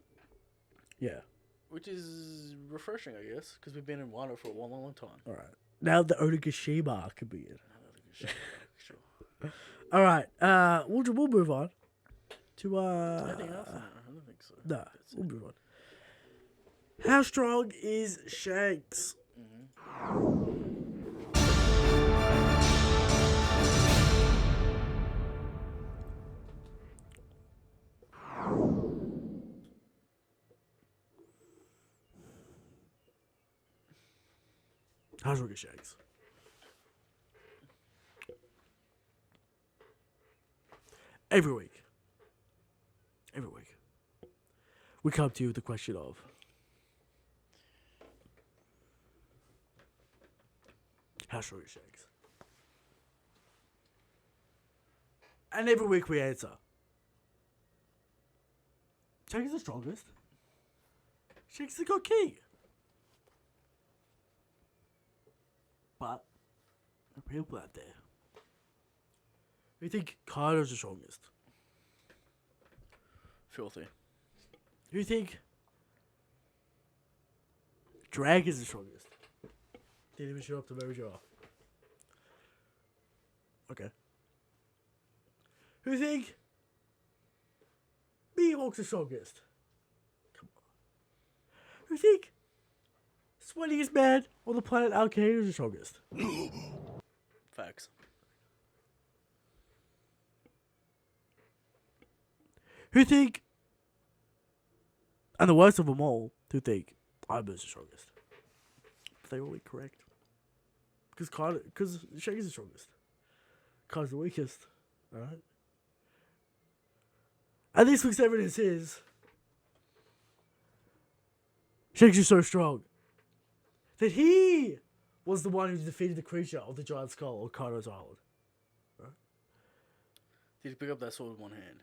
Yeah. Which is refreshing, I guess, because we've been in Wano for a long, long time. Alright. Now the Onigashima can be in. Sure. Alright, we'll move on to Anything else? No, I don't think so. No, we'll move on. How strong is Shanks? How's Ricky Shanks? Every week, we come to you with the question of how strong is Shanks? And every week we answer. Shanks is the strongest. Shanks is the god king. But there are people out there who think Kaido's the strongest. Filthy. Who think Dragon's the strongest. Didn't even show up to Mojo. Okay. Who think Mihawk's the strongest? Come on. Who think sweatiest man on the planet Alkaid is the strongest? Facts. Who think, and the worst of them all, who think Iber's the strongest? They're all incorrect. Because Shanks is the strongest. Kai's the weakest. Alright? And this week's evidence is Shanks is so strong that he was the one who defeated the creature of the giant skull on Kaido's Island. Right? Did he pick up that sword with one hand?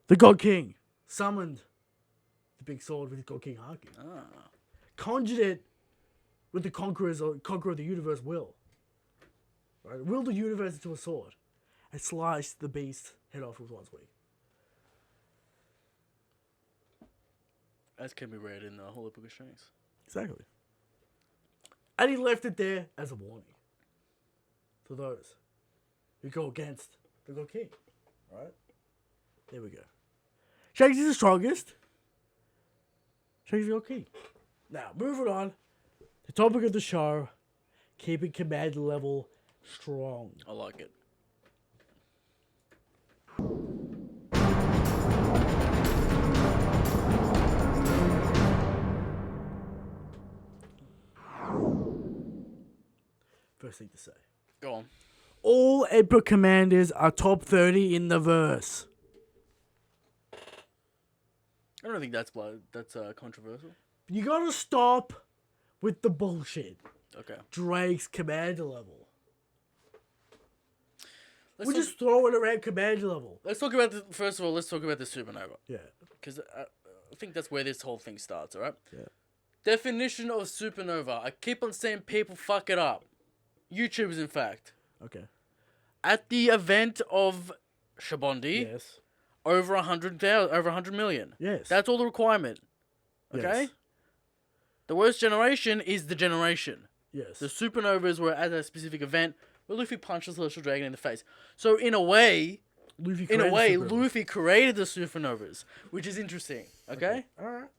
The God King summoned the big sword with his God King Haki. Ah. Conjured it with the conqueror of the universe will. Right? Willed the universe into a sword. And sliced the beast head off with one swing. As can be read in the Holy Book of Shanks. Exactly. And he left it there as a warning to those who go against the God King. Right? There we go. Shanks is the strongest. Shanks got key. Now, moving on. The topic of the show, keeping commander level strong. I like it. First thing to say. Go on. All Emperor commanders are top 30 in the verse. I don't think that's controversial. You gotta stop with the bullshit. Okay. Drake's commander level. Let's We're talk, just throwing around commander level. let's talk about first of all, let's talk about the supernova. Yeah. Because I think that's where this whole thing starts, alright? Yeah. Definition of supernova. I keep on saying people fuck it up. YouTubers, in fact. Okay. At the event of Shabondi, Yes. over 100 million. Yes. That's all the requirement. Okay? Yes. The worst generation is the generation. Yes. The supernovas were at a specific event where Luffy punched the Celestial Dragon in the face. So in a way, Luffy Luffy created the supernovas, which is interesting. Okay? Alright.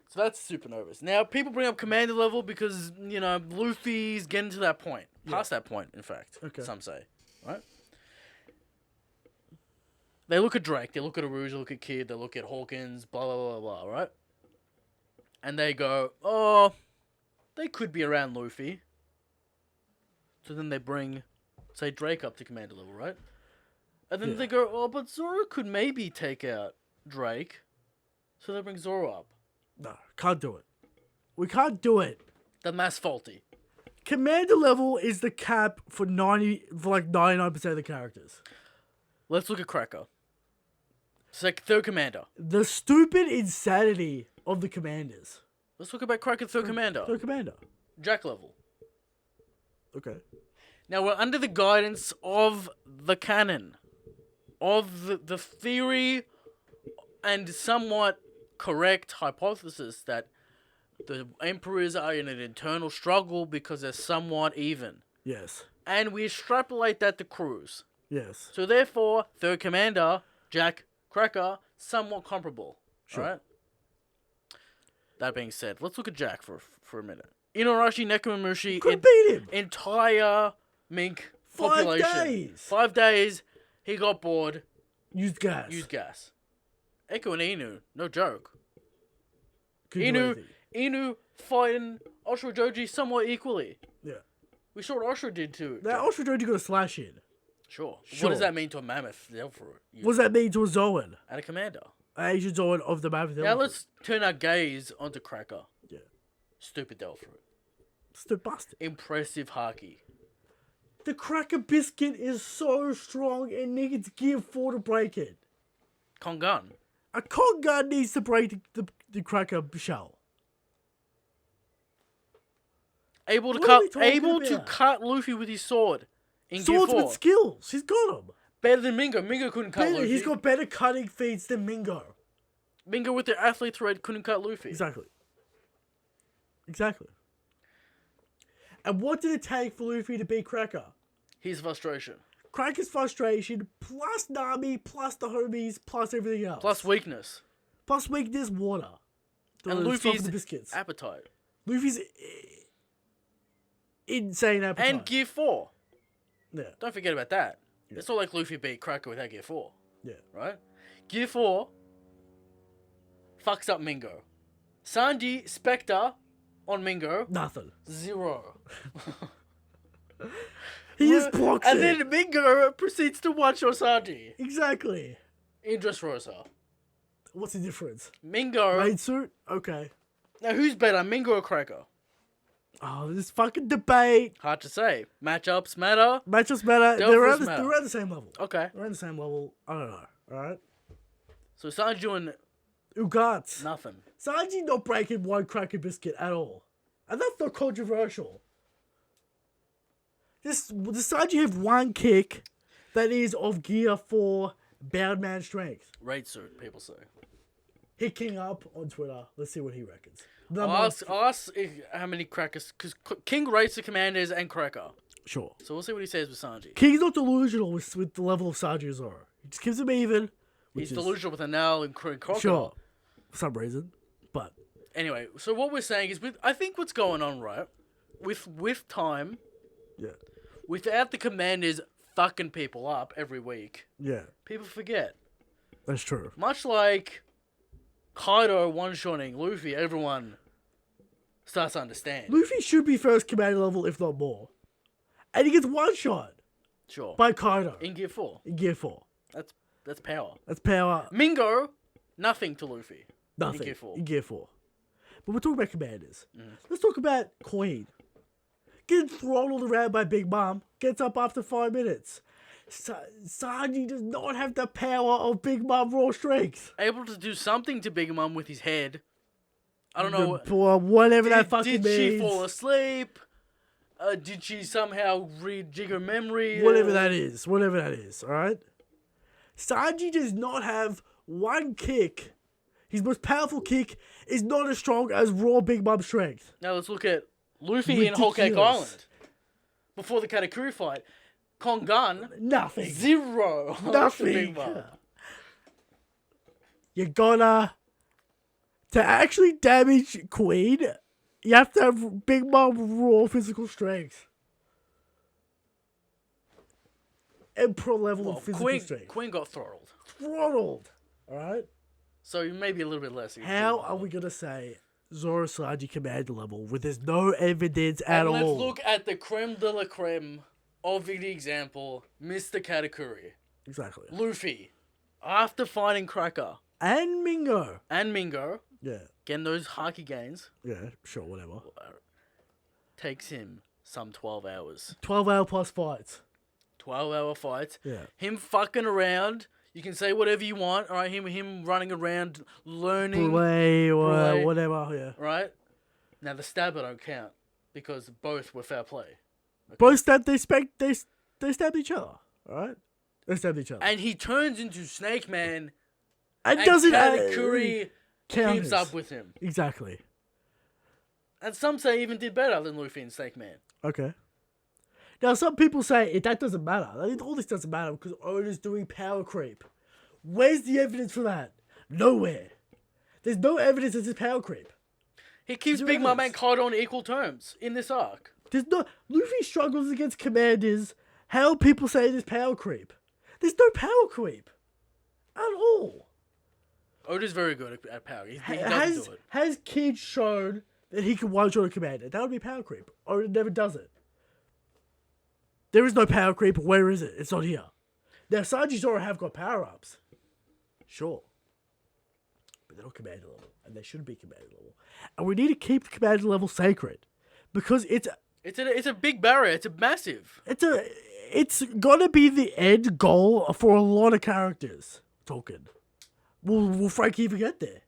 So that's supernovas. Now, people bring up commander level because, Luffy's getting to that point. Past that point, in fact. Okay. Some say. Right? They look at Drake, they look at Aruj, they look at Kid, they look at Hawkins, blah, blah, blah, blah, right? And they go, oh, they could be around Luffy. So then they bring, say, Drake up to commander level, right? And then they go, oh, but Zoro could maybe take out Drake. So they bring Zoro up. No, can't do it. We can't do it. The math's faulty. Commander level is the cap for 99% of the characters. Let's look at Cracker. It's like third commander. The stupid insanity of the commanders. Let's talk about Cracker third commander. Third commander. Jack level. Okay. Now we're under the guidance of the canon. Of the theory and somewhat correct hypothesis that the emperors are in an internal struggle because they're somewhat even. Yes. And we extrapolate that to crews. Yes. So therefore, third commander, Jack, Cracker, somewhat comparable. Sure. Right? That being said, let's look at Jack for a minute. Inuarashi Nekomamushi, Could beat him. entire mink 5 population. days. 5 days, he got bored, Used gas. used gas. Eko and Inu, no joke. Couldn't do anything. Inu fighting Oshiro Joji somewhat equally. Yeah. We saw what Oshiro did too. Now, Oshiro Joji got a slash in. Sure. Sure. What does that mean to a mammoth? They'll for it. What does that mean to a Zoan? And a commander. Asian Zoan of the Mammoth Now Elephant. let's turn our gaze onto Cracker. Yeah. Stupid Delfruit. Still busted. Impressive Haki. The Cracker Biscuit is so strong and needs Gear 4 to break it. Kongan. A Kong gun needs to break the Cracker shell. Able to What are we cut talking able to about? cut Luffy with his sword. In Gear Swords 4. with skills. He's got them. Better than Mingo. Mingo couldn't cut Luffy. He's got better cutting feats than Mingo. Mingo with their athlete thread couldn't cut Luffy. Exactly. And what did it take for Luffy to beat Cracker? His frustration. Cracker's frustration, plus Nami, plus the homies, plus everything else. Plus weakness. Plus weakness, water. And The stuff Luffy's with the biscuits. appetite. Luffy's insane appetite. And Gear 4. Yeah. Don't forget about that. It's not like Luffy beat Cracker without Gear 4. Yeah. Right? Gear 4 fucks up Mingo. Sanji, Spectre on Mingo. Nothing. 0. He just blocks And it. then Mingo proceeds to watch Sanji. Exactly. In Dressrosa. What's the difference? Mingo. Raid suit? Okay. Now who's better, Mingo or Cracker? Oh, this fucking debate. Hard to say. Matchups matter. Matchups matter. Delphos They're around, matter. they're around the same level. Okay. They're around the same level. I don't know. Alright? So Sanji doing Ugats. nothing. Sanji not breaking one Cracker Biscuit at all. And that's not controversial. Does Sanji have one kick that is of Gear 4 Bound Man strength? Raid suit, people say. Hit King up on Twitter. Let's see what he reckons. I'll ask how many Crackers... Because King rates the commanders and Cracker. Sure. So we'll see what he says with Sanji. King's not delusional with the level of Sanji and Zoro. He just keeps him even. He's delusional with Anel and Crocodile. Sure. for some reason. But Anyway, so what we're saying is, I think what's going on, right? With time, yeah, without the commanders fucking people up every week, yeah, people forget. that's true. Much like Kaido one-shotting Luffy, everyone starts to understand. Luffy should be first commander level, if not more. And he gets one shot Sure. by Kaido In Gear 4. in Gear 4. That's power. That's power. Mingo, nothing to Luffy. Nothing. In Gear 4. In Gear 4. But we're talking about commanders. Let's talk about Queen. Getting throttled around by Big Mom. Gets up after 5 minutes. Sanji does not have the power of Big Mom raw strength. Able to do something to Big Mom with his head. I don't know. Whatever that fucking did means. she fall asleep? Did she somehow rejig her memory? Whatever that is. Whatever that is. Alright? Sanji does not have one kick. His most powerful kick is not as strong as raw Big Mom strength. Now let's look at Luffy in Whole Cake Ridiculous. Island. Before the Katakuri fight. Kongan, Nothing. 0. to Nothing. Big Mom. You gotta... To actually damage Queen, you have to have Big Mom raw physical strength. Emperor level of physical strength. Queen got throttled. Throttled. Alright? So maybe a little bit less. How are we gonna say Zoro Sanji commander level when there's no evidence at all? Let's look at the creme de la creme of the example, Mr. Katakuri. Exactly. Luffy, after fighting Cracker And Mingo. and Mingo, Yeah. getting those haki gains, Yeah, sure, whatever. takes him some 12 hours. 12-hour plus fights. 12-hour fights. Yeah. Him fucking around. You can say whatever you want, alright? Him running around, learning, Play or Play. whatever, yeah. right? Now the stabber don't count because both were fair play. Both stabbed, they stabbed each other, alright? They stabbed each other. And he turns into Snake Man, And and doesn't Katakuri counters. keeps up with him. Exactly. And some say even did better than Luffy and Snake Man. Okay. Now, some people say that doesn't matter. All this doesn't matter because Oda's doing power creep. Where's the evidence for that? Nowhere. There's no evidence that it's power creep. He keeps Zero Big Mom and evidence. Kaido on equal terms in this arc. There's no... Luffy struggles against commanders. How people say there's power creep? There's no power creep. At all. Oda's very good at power. He doesn't do it. Has Kid shown that he can one-shot a commander? That would be power creep. Oda never does it. There is no power creep. Where is it? It's not here. Now, Sanji Zoro have got power-ups. Sure. But they're not commander level. And they shouldn't be commander level. And we need to keep the commander level sacred. Because it's a big barrier. It's a massive. it's gonna be the end goal for a lot of characters. Talking. Will Frankie even get there?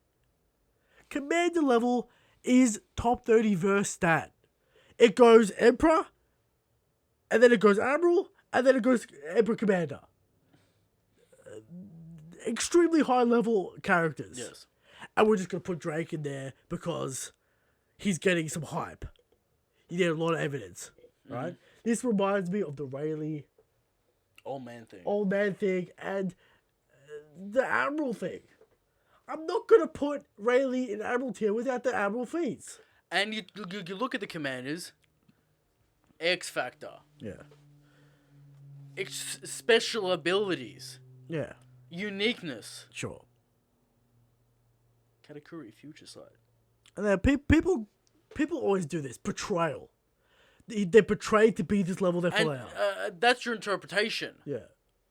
Commander level is top 30 verse stat. It goes Emperor, and then it goes Admiral, and then it goes Emperor Commander. Extremely high level characters. Yes. And we're just going to put Drake in there because he's getting some hype. You need a lot of evidence, right? This reminds me of the Rayleigh Old man thing. old man thing and the Admiral thing. I'm not going to put Rayleigh in Admiral tier without the Admiral feats. And you look at the commanders. X Factor. Yeah. Special abilities. Yeah. Uniqueness. Sure. Katakuri, future side. And then people always do this. Portrayal. They're portrayed to be this level, therefore And they are. that's your interpretation. Yeah.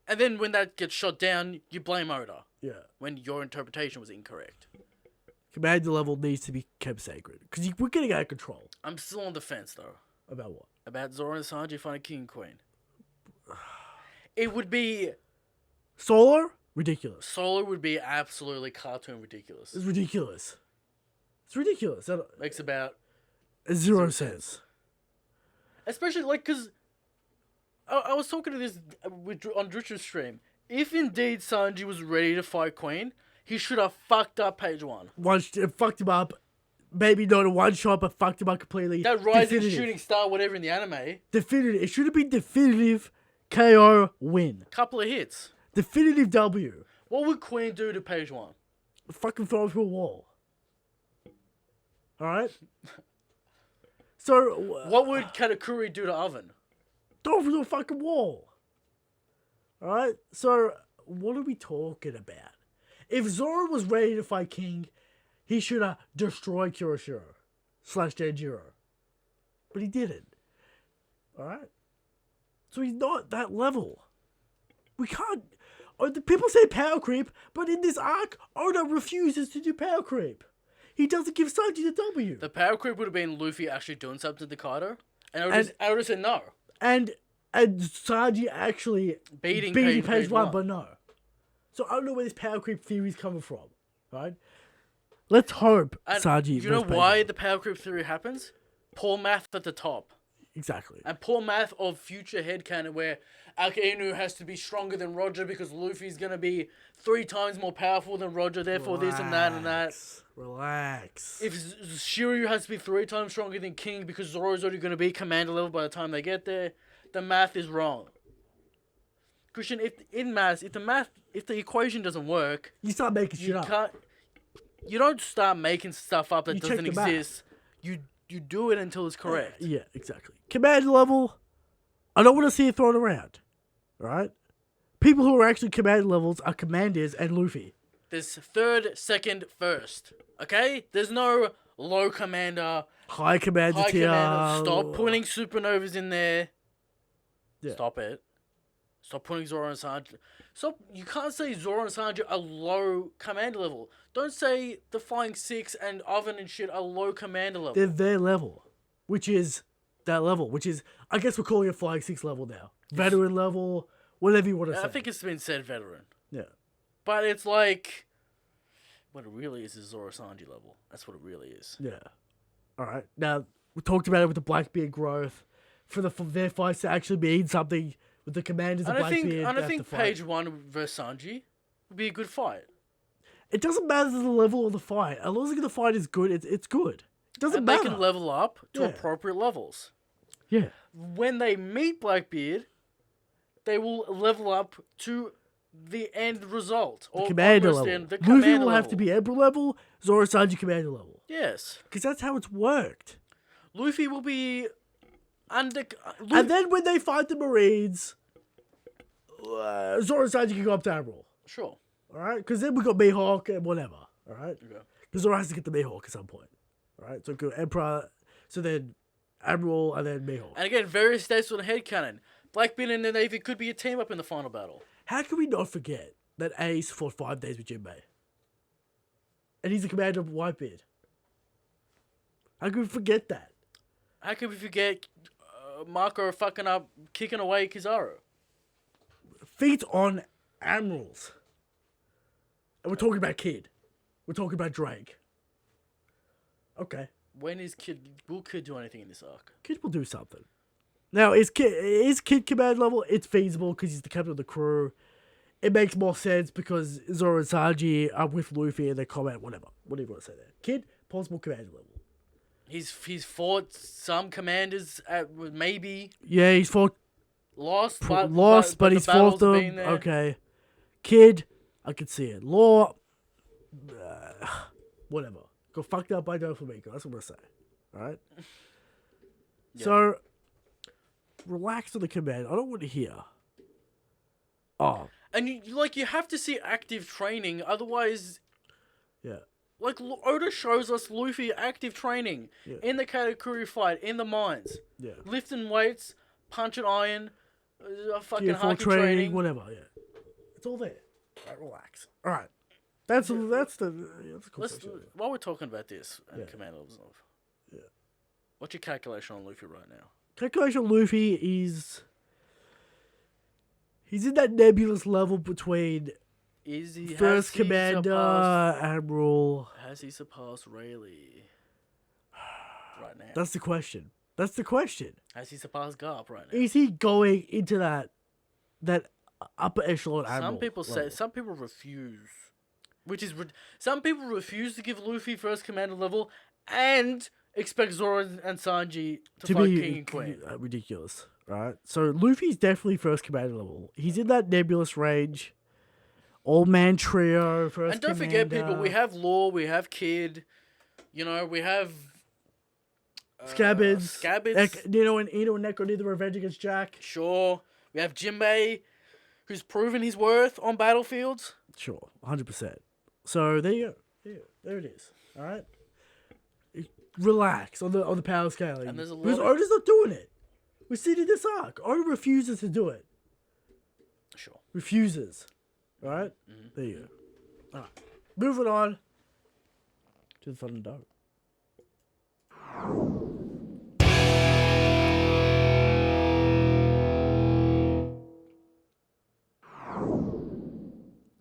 And then when that gets shot down, you blame Oda. Yeah. When your interpretation was incorrect. Commander level needs to be kept sacred. Because we're getting out of control. I'm still on the fence, though. About what? About Zoro and Sanji finding King and Queen. It would be... Solo? Ridiculous. Solo would be absolutely cartoon ridiculous. It's ridiculous. It's ridiculous. That Makes about... zero sense. Especially, like, because... I was talking to this on Druch's stream. If indeed Sanji was ready to fight Queen, he should have fucked up page 1. Fucked him up. Maybe not a one shot, but fucked him up completely. That rising Definitive. shooting star, whatever in the anime, Definitive. It should have been definitive KO win. couple of hits. Definitive W. What would Queen do to page 1? fucking throw him through a wall. All right. So What would Katakuri do to Oven? throw him through a fucking wall. All right. So what are we talking about? If Zoro was ready to fight King, he should have destroyed Kuroshiro / Denjiro, but he didn't. All right. So he's not that level. We can't. The people say power creep, but in this arc, Oda refuses to do power creep. He doesn't give Sanji the W. The power creep would have been Luffy actually doing something to Kaido, and Oda said no. And Sanji actually Beating page one, but no. So I don't know where this power creep theory is coming from, right? Let's hope And Sanji. you know why the power creep theory happens? Poor math at the top. Exactly. And poor math of future headcanon where Akainu has to be stronger than Roger because Luffy's going to be 3 times more powerful than Roger, therefore this and that and that. Relax. If Shiryu has to be 3 times stronger than King because Zoro's already going to be commander level by the time they get there, the math is wrong. Christian, if the equation doesn't work, You start making shit up. You don't start making stuff up that You check doesn't the math. exist. You do it until it's correct. Yeah, exactly. Commander level, I don't want to see it thrown around. Right? People who are actually commander levels are commanders and Luffy. There's 3rd, 2nd, 1st. Okay? There's no low commander, High commander high tier. commander. Stop putting supernovas in there. Yeah. Stop it. Stop putting Zoro and Sanji. Stop. You can't say Zoro and Sanji are low commander level. Don't say the Flying Six and Oven and shit are low commander level. They're their level, which is that level, which is, I guess we're calling it Flying 6 level now. Veteran level, whatever you want to say. I think it's been said veteran. Yeah. But it's like, what it really is Zoro Sanji level. That's what it really is. Yeah. All right. Now, we talked about it with the Blackbeard growth. For their fights to actually mean something with the commanders of Blackbeard. I think page 1 versus Sanji would be a good fight. It doesn't matter the level of the fight. As long as the fight is good, it's good. It doesn't matter. They can level up to Yeah. appropriate levels. Yeah. When they meet Blackbeard, they will level up to the end result. The commander level. Luffy will have to be Emperor level, Zoro Sanji commander level. Yes. Because that's how it's worked. Luffy will be under... And then when they fight the Marines, Zoro Sanji can go up to Admiral. Sure. Alright? Because then we got Mihawk and whatever. Alright? Okay. Because Zoro has to get the Mihawk at some point. Alright? So go Emperor, so then Admiral, and then Mihawk. And again, various states on the headcanon. Blackbeard and the Navy could be a team up in the final battle. How can we not forget that Ace fought 5 days with Jinbe? And he's the commander of Whitebeard. How can we forget that? How can we forget Marco fucking up, kicking away Kizaru? Feet on admirals. And we're talking about Kid. We're talking about Drake. Okay. When is Kid... Will Kid do anything in this arc? Kid will do something. Now, is Kid command level? It's feasible because he's the captain of the crew. It makes more sense because Zoro and Sanji are with Luffy and they combat whatever. Whatever you want to say there. Kid, possible commander level. He's fought some commanders at maybe Yeah, he's fought lost, but he's the fought battles have them. been there. Okay. Kid, I can see it. Law, whatever. Got fucked up by Doflamingo. That's what I'm gonna say. Alright? Yeah. So, relax on the command. I don't want to hear. Oh. And you have to see active training, otherwise, Yeah. like Oda shows us Luffy active training in the Katakuri fight, in the mines, Yeah. lifting weights, punching iron, fucking Gear 4 haki training. whatever, yeah. It's all there. Alright, relax. Alright. That's the Let's, conversation. while we're talking about this and Yeah. command levels of, Yeah. what's your calculation on Luffy right now? Calculation Luffy is... He's in that nebulous level between First Commander, Admiral... Has he surpassed Rayleigh right now? That's the question. That's the question. Has he surpassed Garp right now? Is he going into that upper echelon Admiral? Some people refuse. Some people refuse to give Luffy first commander level and expect Zoro and Sanji to fight King and Queen. Ridiculous, right? So Luffy's definitely first commander level. He's in that nebulous range Old Man Trio, First And don't forget, people, Commander, we have Law, we have Kid, you know, we have... Scabbards. Scabbards. Nino and Neko need the revenge against Jack. Sure. We have Jinbe, who's proven his worth on battlefields. Sure, 100%. So there you go. There it is. All right. Relax on the power scaling. And there's a lot because of- Oda's not doing it. We see it in this arc. Oda refuses to do it. Sure. Refuses. All right. There you go. All right. Moving on to the Thunderdome.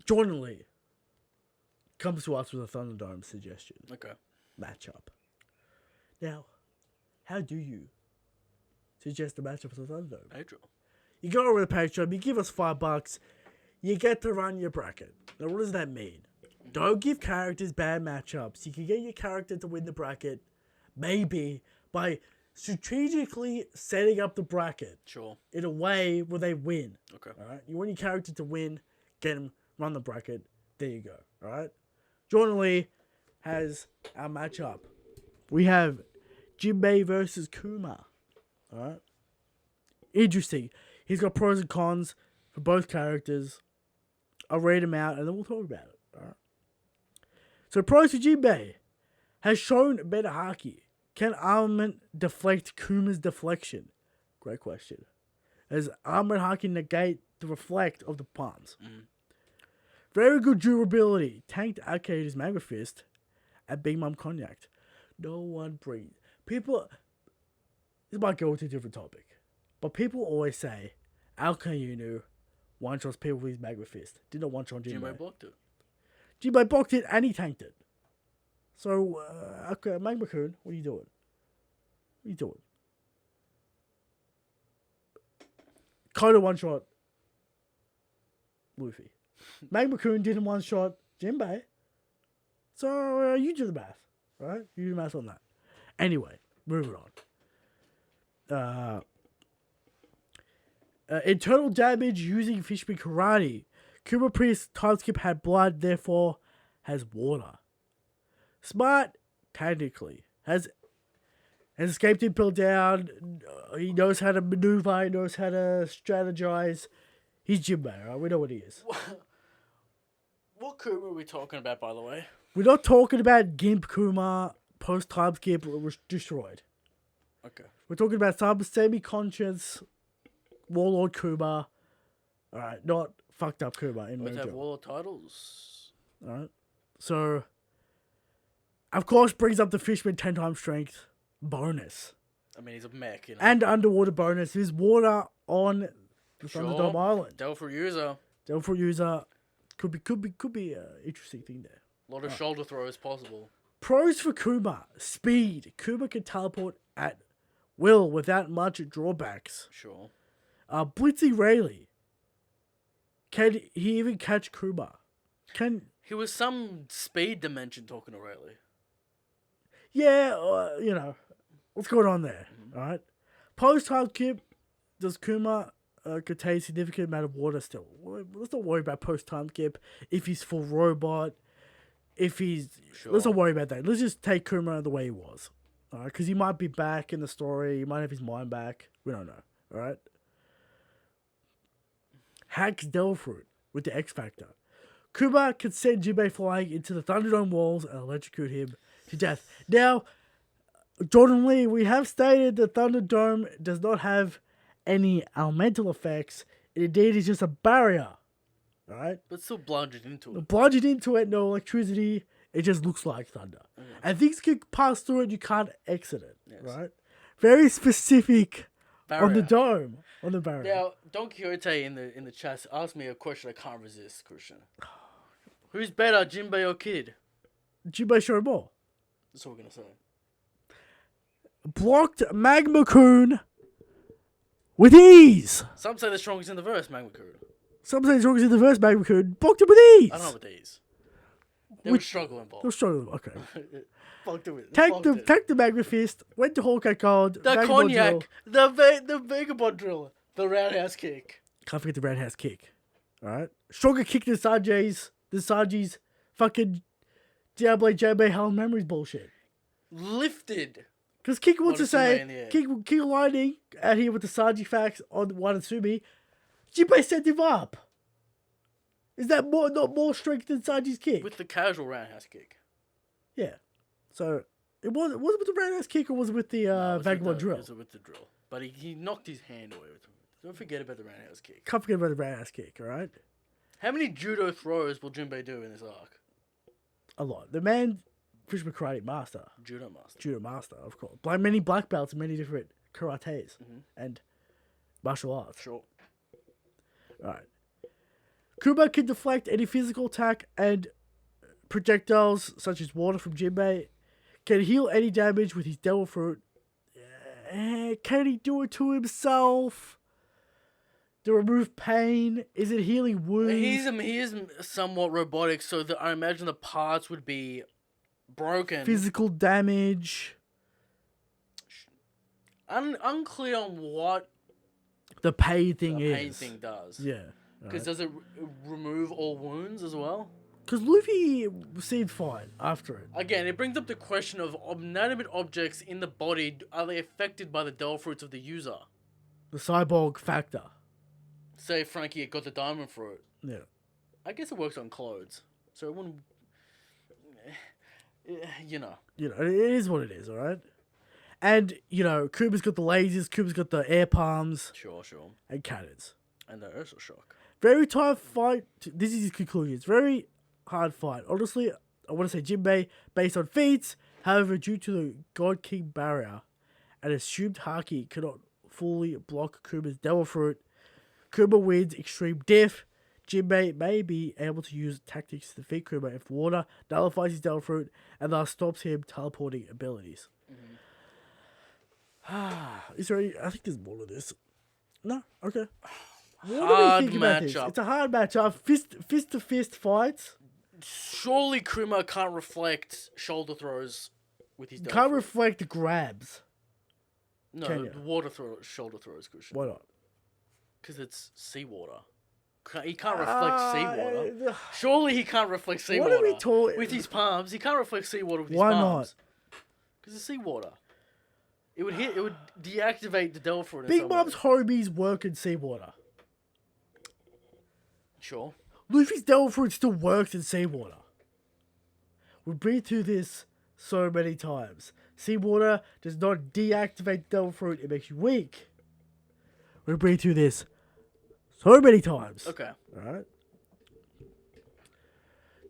Jordan Lee comes to us with a Thunderdome suggestion Okay. matchup. Now, how do you suggest a matchup for the Thunderdome? Pedro. You go over to Patreon, you give us $5, you get to run your bracket. Now, what does that mean? Don't give characters bad matchups. You can get your character to win the bracket, maybe by strategically setting up the bracket Sure. in a way where they win. Okay. All right, you want your character to win, get him, run the bracket. There you go. All right. Jordan Lee has our matchup. We have Jinbe versus Kuma. All right. Interesting. He's got pros and cons for both characters. I'll read them out and then we'll talk about it. All right. So pros for Jinbe has shown better haki. Can armament deflect Kuma's deflection? Great question. As armament haki negate the reflect of the palms. Very good durability. Tanked Arcade's Magma Fist at Big Mom Cognac. No one breathes. People... This might go into a different topic. But people always say, Alkayunu one-shots people with his Magma Fist. Did not one-shot Jinbe. Jinbe blocked it. Jinbe blocked it and he tanked it. So, okay, Magma-kun, what are you doing? What are you doing? Kaido one-shot Luffy. Magma-kun didn't one-shot Jinbe. So, you do the math, right? You do the math on that. Anyway, moving on. Internal damage using Fishman Karate. Kuma Priest's time skip had blood, therefore has water. Smart, tactically. Has escaped Impel down. He knows how to maneuver. He knows how to strategize. He's Jinbe, right? We know what he is. What Kuma are we talking about, by the way? We're not talking about Gimp Kuma post-time skip was destroyed. Okay. We're talking about some semi-conscious Warlord Kuma. Alright, not fucked up Kuma in Both have Mojo. warlord titles. Alright. So, of course, brings up the Fishman 10 times strength bonus. I mean, he's a mech, you know. And underwater bonus. There's water on the Sure. Thunderdome Island. Delphi user. Delphi user could be an interesting thing there. A lot of shoulder throws possible. Pros for Kuma. Speed. Kuma can teleport at will without much drawbacks. Sure. Blitzy Rayleigh. Can he even catch Kuma? He was some speed dimension talking to Rayleigh. Yeah, you know, what's going on there? Alright. Post-time skip, does Kuma contain significant amount of water still? Let's not worry about post-time skip. If he's full robot, if he's... Sure. Let's not worry about that. Let's just take Kuma the way he was. Alright, because he might be back in the story. He might have his mind back. We don't know. Alright. Hacks Delfruit with the X Factor. Kuma can send Jinbe flying into the Thunderdome walls and electrocute him to death. Now, Jordan Lee, we have stated that Thunderdome does not have any elemental effects. It indeed is just a barrier. Alright? But still bludgeoned into it. Bludgeoned into it, no electricity. It just looks like thunder. And things can pass through it, you can't exit it. Yes. Right? Very specific on the Barrier. dome. On the barrier. Now, Don Quixote in the chat asked me a question I can't resist, Christian. Who's better, Jinbe or Kid? Jinbe show more. That's what we're gonna say. Blocked Magma-kun with ease. Some say the strongest in the verse, Magma Crew. Some say strongest in the first Magma-kun. Blocked it with ease. I don't know what these. There was struggle involved. They're struggling. Okay. Fucked it with. Take the Magma Fist. Went to Hawkeye Gold. The Vagabond Drill. cognac, the vagabond drill, the roundhouse kick. Can't forget the roundhouse kick. Alright? Stronger kick than Sanji's fucking Diablo Jinbe Hell Memories bullshit. Lifted. Because Kick wants to Monotsume in the say, air. Kick Lightning out here with the Sanji facts on Wanatsumi. Jinbe sent him up. Is that not more strength than Sanji's kick? With the casual roundhouse kick. Yeah. So, was it with the roundhouse kick or was it with the No, it was with Vagabond the- drill? It was with the drill. But he knocked his hand away with him. Don't forget about the roundhouse kick. Can't forget about the roundhouse kick, alright? How many judo throws will Jinbe do in this arc? A lot. The man, Fisherman Karate Master, Judo master. Judo Master, of course. Many black belts and many different karates and martial arts. Sure. Alright. Kuma can deflect any physical attack and projectiles such as water from Jinbe. Can heal any damage with his Devil Fruit. Can he do it to himself? To remove pain? Is it healing wounds? He is somewhat robotic, so I imagine the parts would be broken. Physical damage. Unclear on what The pain thing the is. pain thing does. Yeah. Because does it remove all wounds as well? Because Luffy seemed fine after it. Again, it brings up the question of inanimate objects in the body. Are they affected by the Devil Fruits of the user? The cyborg factor. Say Frankie got the diamond fruit. Yeah. I guess it works on clothes. So it wouldn't... You know. You know, it is what it is, alright? And, you know, Kuba's got the lasers, Kuba's got the air palms, Sure. and cannons. And the Ursa Shock. Very tough fight. This is his conclusion. It's very hard fight. Honestly, I want to say Jinbe based on feats. However, due to the God King barrier and assumed Haki cannot fully block Kuma's Devil Fruit, Kuma wins extreme diff. Jinbe may be able to use tactics to defeat Kuma if water nullifies his Devil Fruit and thus stops him teleporting abilities. Is there any, I think there's more to this. No? Okay. What do we Hard think about this? matchup. It's a hard matchup. Fist to fist fights. Surely Kuma can't reflect shoulder throws with his Devil Can't Fruit. reflect the grabs. No, can you? shoulder throws, Christian. Why not? Because it's seawater. He can't reflect seawater. Uh, Surely he can't reflect seawater. What are we talking? With his palms, he can't reflect seawater with his Why palms. not? Because it's seawater. It would hit. It would deactivate the Devil Fruit. in Big some Mom's way. homies work in seawater. Sure. Luffy's Devil Fruit still works in seawater. We've been through this so many times. Seawater does not deactivate Devil Fruit, it makes you weak. We've been through this so many times. Okay. Alright?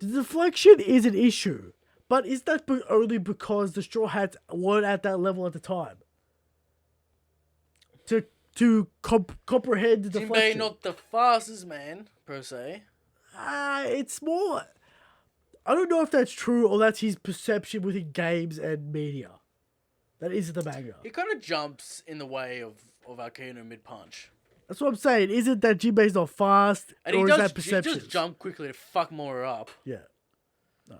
The deflection is an issue, but is that only because the Straw Hats weren't at that level at the time? To comprehend the Jinbe deflection. not the fastest man per se. It's more... I don't know if that's true or that's his perception within games and media. That isn't the manga. He kind of jumps in the way of Akino mid punch, That's what I'm saying. Is it that Jinbei's not fast, and or he is that does perception? just jump quickly to fuck more up. Yeah. No.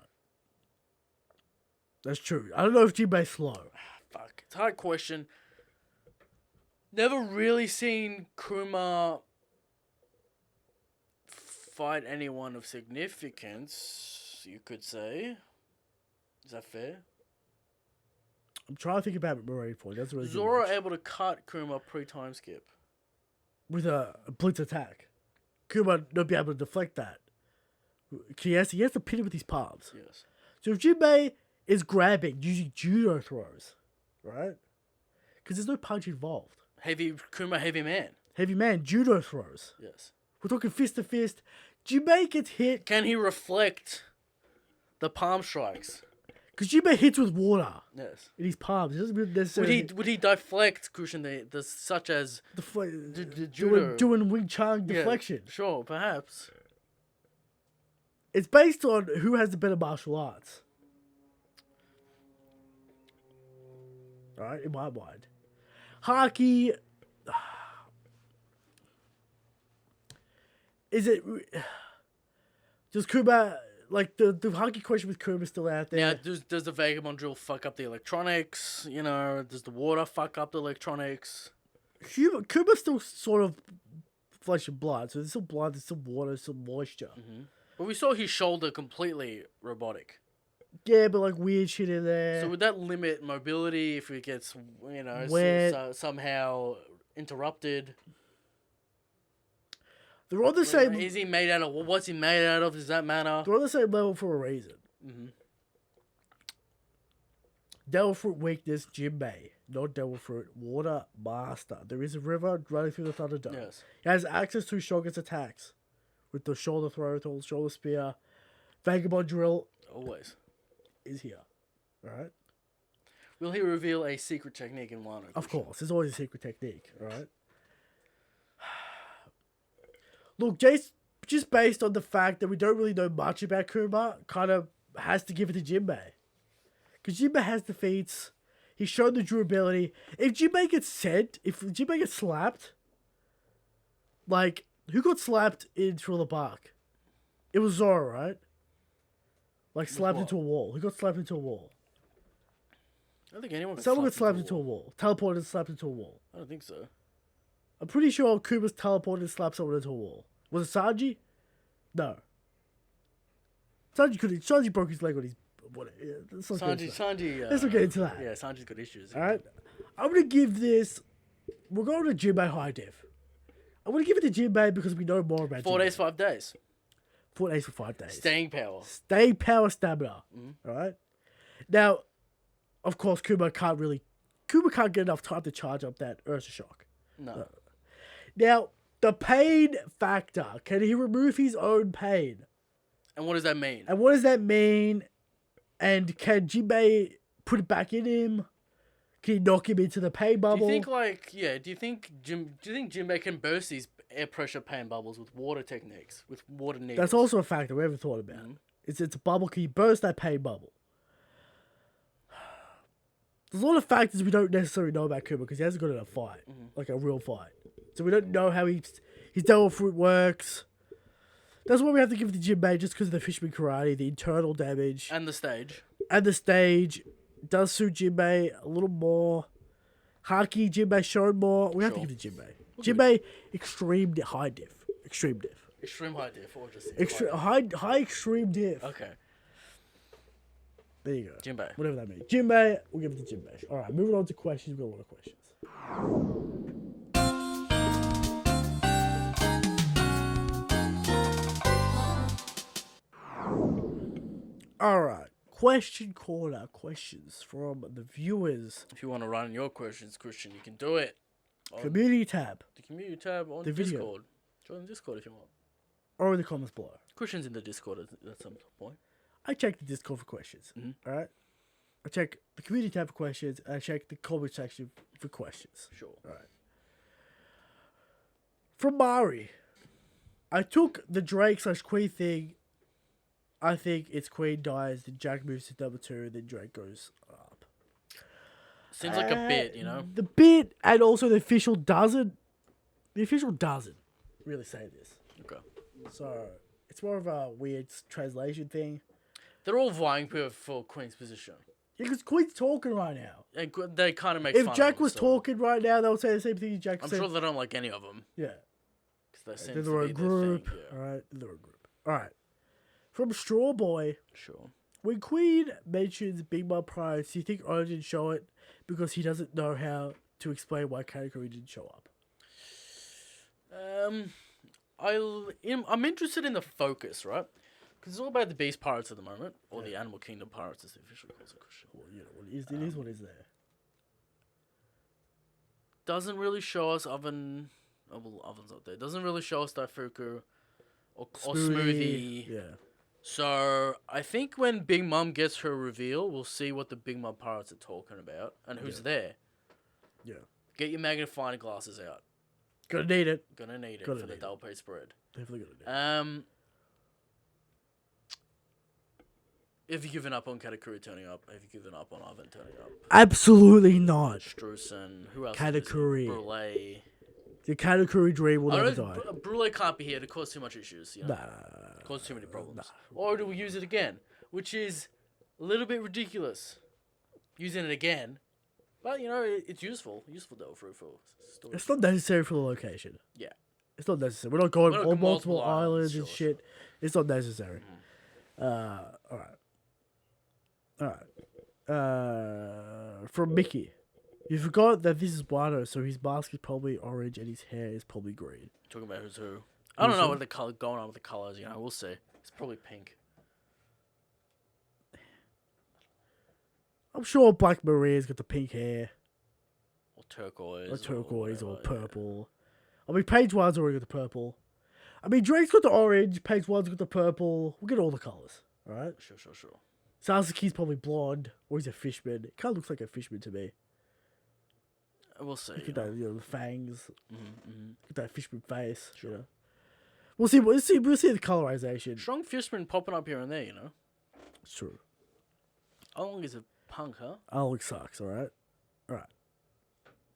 That's true. I don't know if Jinbei's slow. Fuck, it's a hard question. Never really seen Kuma fight anyone of significance, you could say. Is that fair? I'm trying to think about Marineford. That's what Zoro able to cut Kuma pre-time skip. with a blitz attack. Kuma not be able to deflect that. He has to pin it with his palms. Yes. So if Jinbei is grabbing using judo throws, right? Because there's no punch involved. Kuma heavy man. Heavy man, judo throws. Yes. We're talking fist to fist. Jinbei gets hit Can he reflect the palm strikes? because Jinbei hits with water Yes. in his palms. It doesn't really necessarily Would he deflect cushion the such as the judo? doing Wing Chun deflection. Yeah, sure, perhaps. It's based on who has the better martial arts. Alright, in my mind. Haki. Is it. Does Kuma. Like, the Haki question with Kuma still out there? Now, does the Vagabond drill fuck up the electronics? You know, does the water fuck up the electronics? Kuma still sort of flesh and blood, so there's still blood, there's still water, there's still moisture. But we saw his shoulder completely robotic. Yeah, but like weird shit in there. So would that limit mobility if it gets, Wet. somehow interrupted? They're on the same. Is he made out of? What's he made out of? Does that matter? They're on the same level for a reason. Devil Fruit weakness, Jinbe. Not Devil Fruit. Water Master. There is a river running through the Thunderdome. Yes. He has access to Shogun's attacks. With the shoulder throw, shoulder spear. Vagabond Drill Always. is here. Alright? Will he reveal a secret technique in Wano? Of course. There's always a secret technique. Alright? Look, Jace, just based on the fact that we don't really know much about Kuma, kind of has to give it to Jinbe. Because Jinbe has the feats. He's shown the durability. If Jinbe gets sent, if Jinbe gets slapped, like, who got slapped in Thriller Bark? It was Zoro, right? Like, slapped into a wall. Who got slapped into a wall? I don't think anyone got Someone got slapped into a wall. Teleported and slapped into a wall. I don't think so. I'm pretty sure Kuma's teleported and slapped someone into a wall. Was it Sanji? No. Sanji broke his leg on his... What, yeah, let's not get into that. Sanji. Let's not get into that. Yeah, Sanji's got issues. Alright? I'm going to give this... We're going to Jinbe High Div. I'm going to give it to Jinbe because we know more about 4 Jinbe. days, 5 days. 4 days for 5 days. Staying power. Staying power stamina. Alright? Now, of course, Kuma can't get enough time to charge up that Ursa Shock. No. Now, the pain factor. Can he remove his own pain? And what does that mean? And what does that mean? And can Jinbe put it back in him? Can he knock him into the pain bubble? Do you think Jinbe can burst these air pressure pain bubbles with water techniques, with water needles? That's also a factor we haven't thought about. It's a bubble. Can you burst that pain bubble? There's a lot of factors we don't necessarily know about Kuma because he hasn't got in a fight, like a real fight. So we don't know how his Devil Fruit works. That's why we have to give it to Jinbe, just because of the Fisherman Karate, the internal damage. And the stage. And the stage does suit Jinbe a little more. Hardkey Jinbe showed more. We have to give it to Jinbe. Jinbe, extreme high diff. Extreme diff. Extreme high diff, or just high extreme diff. Okay. There you go. Jinbe. Whatever that means. Jinbe, we'll give it to Jinbe. Alright, moving on to questions. We've got a lot of questions. Alright. Question corner. Questions from the viewers. If you want to run your questions, Christian, you can do it. On Community tab. the community tab on The video. Discord. Join the Discord if you want. Or in the comments below. Christian's in the Discord at some point. I check the Discord for questions. Alright? I check the community tab for questions. And I check the comment section for questions. Sure. Alright. From Mari. I took the Drake/Queen thing. I think it's Queen dies, then Jack moves to number 2, then Drake goes up. Seems like a bit, you know? The bit, and also the official doesn't really say this. Okay. So, it's more of a weird translation thing. They're all vying for Queen's position. Yeah, because Queen's talking right now. And they kind of make If fun Jack of him, was talking right now, they would say the same thing as Jack I'm said. sure they don't like any of them. Yeah. Because They're their own group. Alright, they're their own group. Alright. From Straw Boy. Sure. When Queen mentions Big Mom Prize, do you think Oda didn't show it because he doesn't know how to explain why category didn't show up? I'm interested in the focus, right? Because it's all about the Beast Pirates at the moment, or the Animal Kingdom Pirates, as the official calls it. Well, you know, it is what is there. Doesn't really show us Oven's up there. Doesn't really show us Daifuku or Smoothie. Yeah. So I think when Big Mom gets her reveal, we'll see what the Big Mom Pirates are talking about and who's there. Yeah. Get your magnifying glasses out. Gonna need it. Gonna need it Gonna for the need it. double pay spread. Definitely gonna need it. Have you given up on Katakuri turning up? Have you given up on Oven turning up? Absolutely not. Strusen, who else? Katakuri. Brulee. The Katakuri dream will never die. Brulee can't be here to cause too much issues. You know? Cause too many problems. Or do we use it again? Which is a little bit ridiculous. Using it again. But, you know, it's useful. Useful though for story. It's not necessary for the location. Yeah. It's not necessary. We're not going We're not on going multiple multiple islands islands, and sure, shit. It's not necessary. Alright. From Mickey. You forgot that this is Wano, so his mask is probably orange and his hair is probably green. Talking about who's who. I don't know what the color going on with the colors. We'll see. It's probably pink. I'm sure Black Maria's got the pink hair. Or turquoise. Or turquoise or whatever, purple. I mean, page 1's already got the purple. I mean, Drake's got the orange, page 1's got the purple. We'll get all the colours, alright? Sure. Sasuke's probably blonde, or he's a fishman. It kind of looks like a fishman to me. We'll see. Look at that, the fangs. Mm-hmm. Look at that fishman face. Sure. You know? We'll see the colorization. Strong fishman popping up here and there, It's true. How long is it punk, huh? Alec sucks, alright? Alright.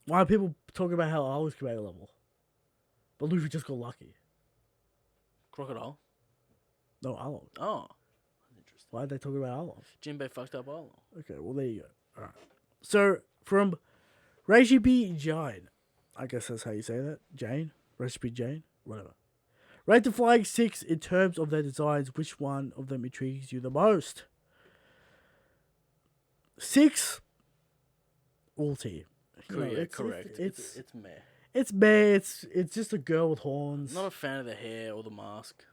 Why are people talking about how Alec's commander level? But Luffy just got lucky. Crocodile? No, Alec. Oh. That's interesting. Why are they talking about Alec? Jinbe fucked up Arlo. Okay, well, there you go. Alright. So, from Reishi Jane. I guess that's how you say that. Jane? Reishi Jane? Whatever. Rate the Flying Six in terms of their designs. Which one of them intrigues you the most? 6. Ulti. Correct. It's meh. It's meh. It's just a girl with horns. Not a fan of the hair or the mask.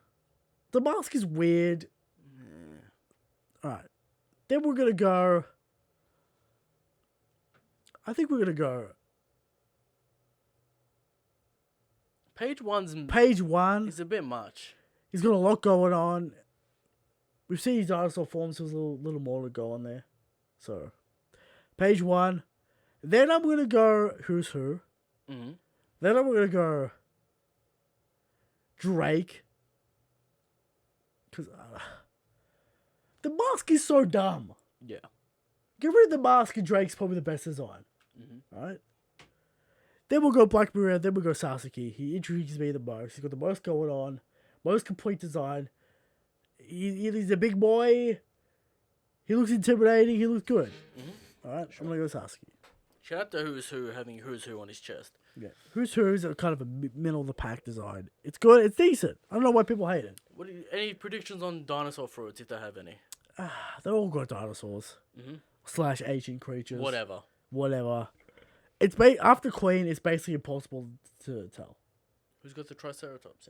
The mask is weird. Alright. Then we're gonna go. I think we're gonna go. Page 1's Page 1. is a bit much. He's got a lot going on. We've seen his dinosaur form, so there's a little more to go on there. So, page 1. Then I'm gonna go Who's Who. Mm-hmm. Then I'm gonna go Drake. Because the mask is so dumb. Yeah. Get rid of the mask and Drake's probably the best design. Mm-hmm. Right? Then we'll go Black Mirror, then we'll go Sasuke. He intrigues me the most. He's got the most going on. Most complete design. He's a big boy. He looks intimidating. He looks good. Mm-hmm. Alright, I'm gonna go Sasuke. Shout out to Who's Who having Who's Who on his chest. Yeah. Who's Who's a kind of a middle of the pack design. It's good. It's decent. I don't know why people hate it. Any predictions on dinosaur fruits, if they have any? They're all got dinosaurs. / ancient creatures. Whatever. It's after Queen, it's basically impossible to tell. Who's got the Triceratops,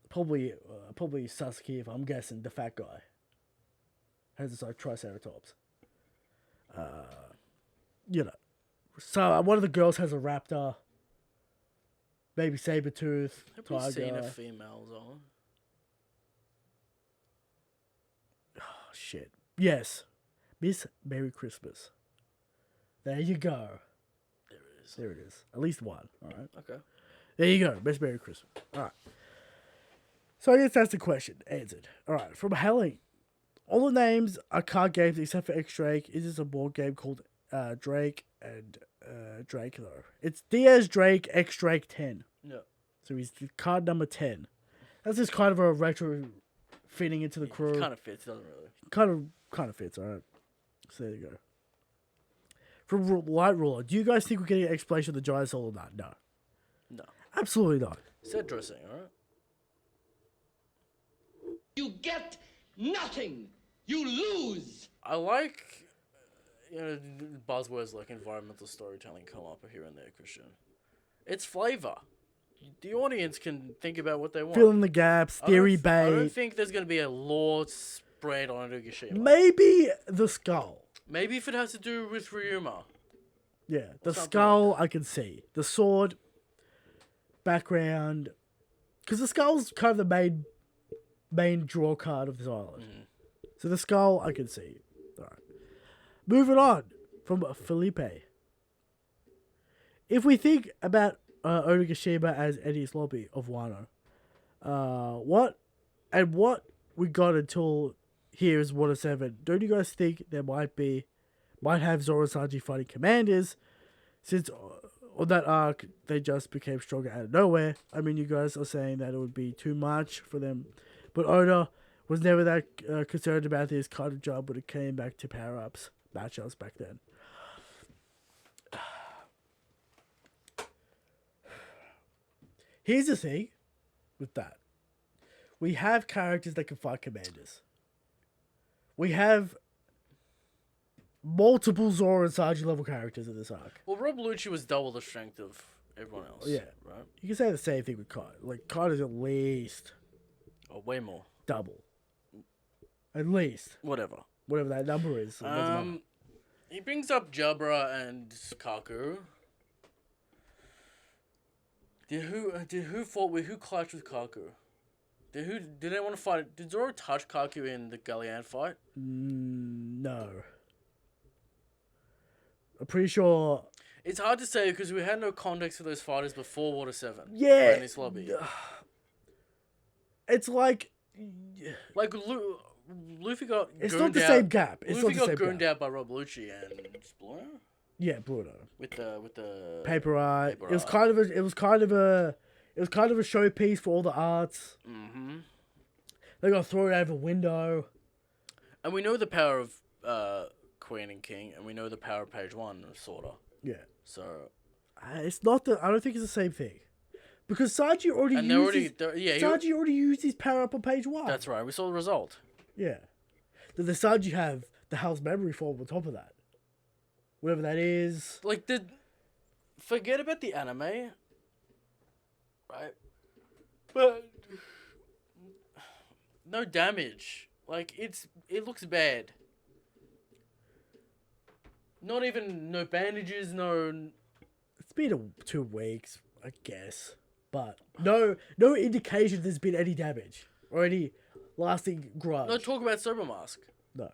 Probably Sasuke, if I'm guessing, the fat guy. Has this like Triceratops. So one of the girls has a raptor. Maybe Sabertooth, Have we seen a tiger. female zone? Oh, shit. Yes. Miss Merry Christmas. There you go. There it is. There it is. At least one. Alright. Okay. There you go. Miss Merry Christmas. Alright. So I guess that's the question. Answered. Alright. From Helling. All the names are card games except for X Drake. Is this a board game called Drake and Drake though? It's Diaz Drake X Drake 10. Yeah. So he's card number 10. That's just kind of a retro fitting into the crew. Kind of fits, doesn't really. Kind of fits, alright. So there you go. From Light Ruler, do you guys think we're getting an explanation of the giant soul or not? No. No. Absolutely not. Set dressing, alright? You get nothing. You lose. I like, buzzwords like environmental storytelling come up here and there, Christian. It's flavor. The audience can think about what they want. Fill in the gaps, theory I bait. don't think there's going to be a lore spread on Onigashima. Maybe the skull. Maybe if it has to do with Ryuma. Yeah, the Something skull like I can see. The sword, background. Because the skull's kind of the main draw card of this island. So the skull I can see. Alright. Moving on from Felipe. If we think about Onigashima as Eddie's lobby of Wano, what we got until here is Water 7. Don't you guys think there might have Zoro and Sanji fighting commanders, since on that arc they just became stronger out of nowhere? I mean, you guys are saying that it would be too much for them, but Oda was never that concerned about his kind of job when it came back to power-ups, matchups back then. Here's the thing with that. We have characters that can fight commanders. We have multiple Zoro and Sanji level characters in this arc. Well, Rob Lucci was double the strength of everyone else. Yeah. Right? You can say the same thing with Kaido. Like, Kaido's at least Oh, way more. double. At least. Whatever. Whatever that number is. It doesn't matter. He brings up Jabra and Kaku. Who fought with who clashed with Kaku? Did they want to fight? Did Zoro touch Kaku in the Galleon fight? No. I'm pretty sure. It's hard to say because we had no context for those fighters before Water 7. Yeah. In this lobby. It's like. Like Luffy got. It's gooned not the out- same gap. It's Luffy not the got same gooned gap. out by Rob Lucci and Bruno Yeah, Bruno. with the Paper art. Paper It was art. kind of a. It was kind of a showpiece for all the arts. Mm-hmm. They got thrown out of a window. And we know the power of Queen and King, and we know the power of Page 1, sorta. Yeah. So. It's not the. I don't think it's the same thing, because Sanji already And used. he Sanji already used his power up on page 1. That's right. We saw the result. Yeah. Then the Sanji have the house memory form on top of that. Whatever that is. Like forget about the anime, right? But no damage. Like it looks bad. Not even no bandages, no. It's been 2 weeks, I guess, but no indication there's been any damage or any lasting grudge. No talk about Sober Mask. No.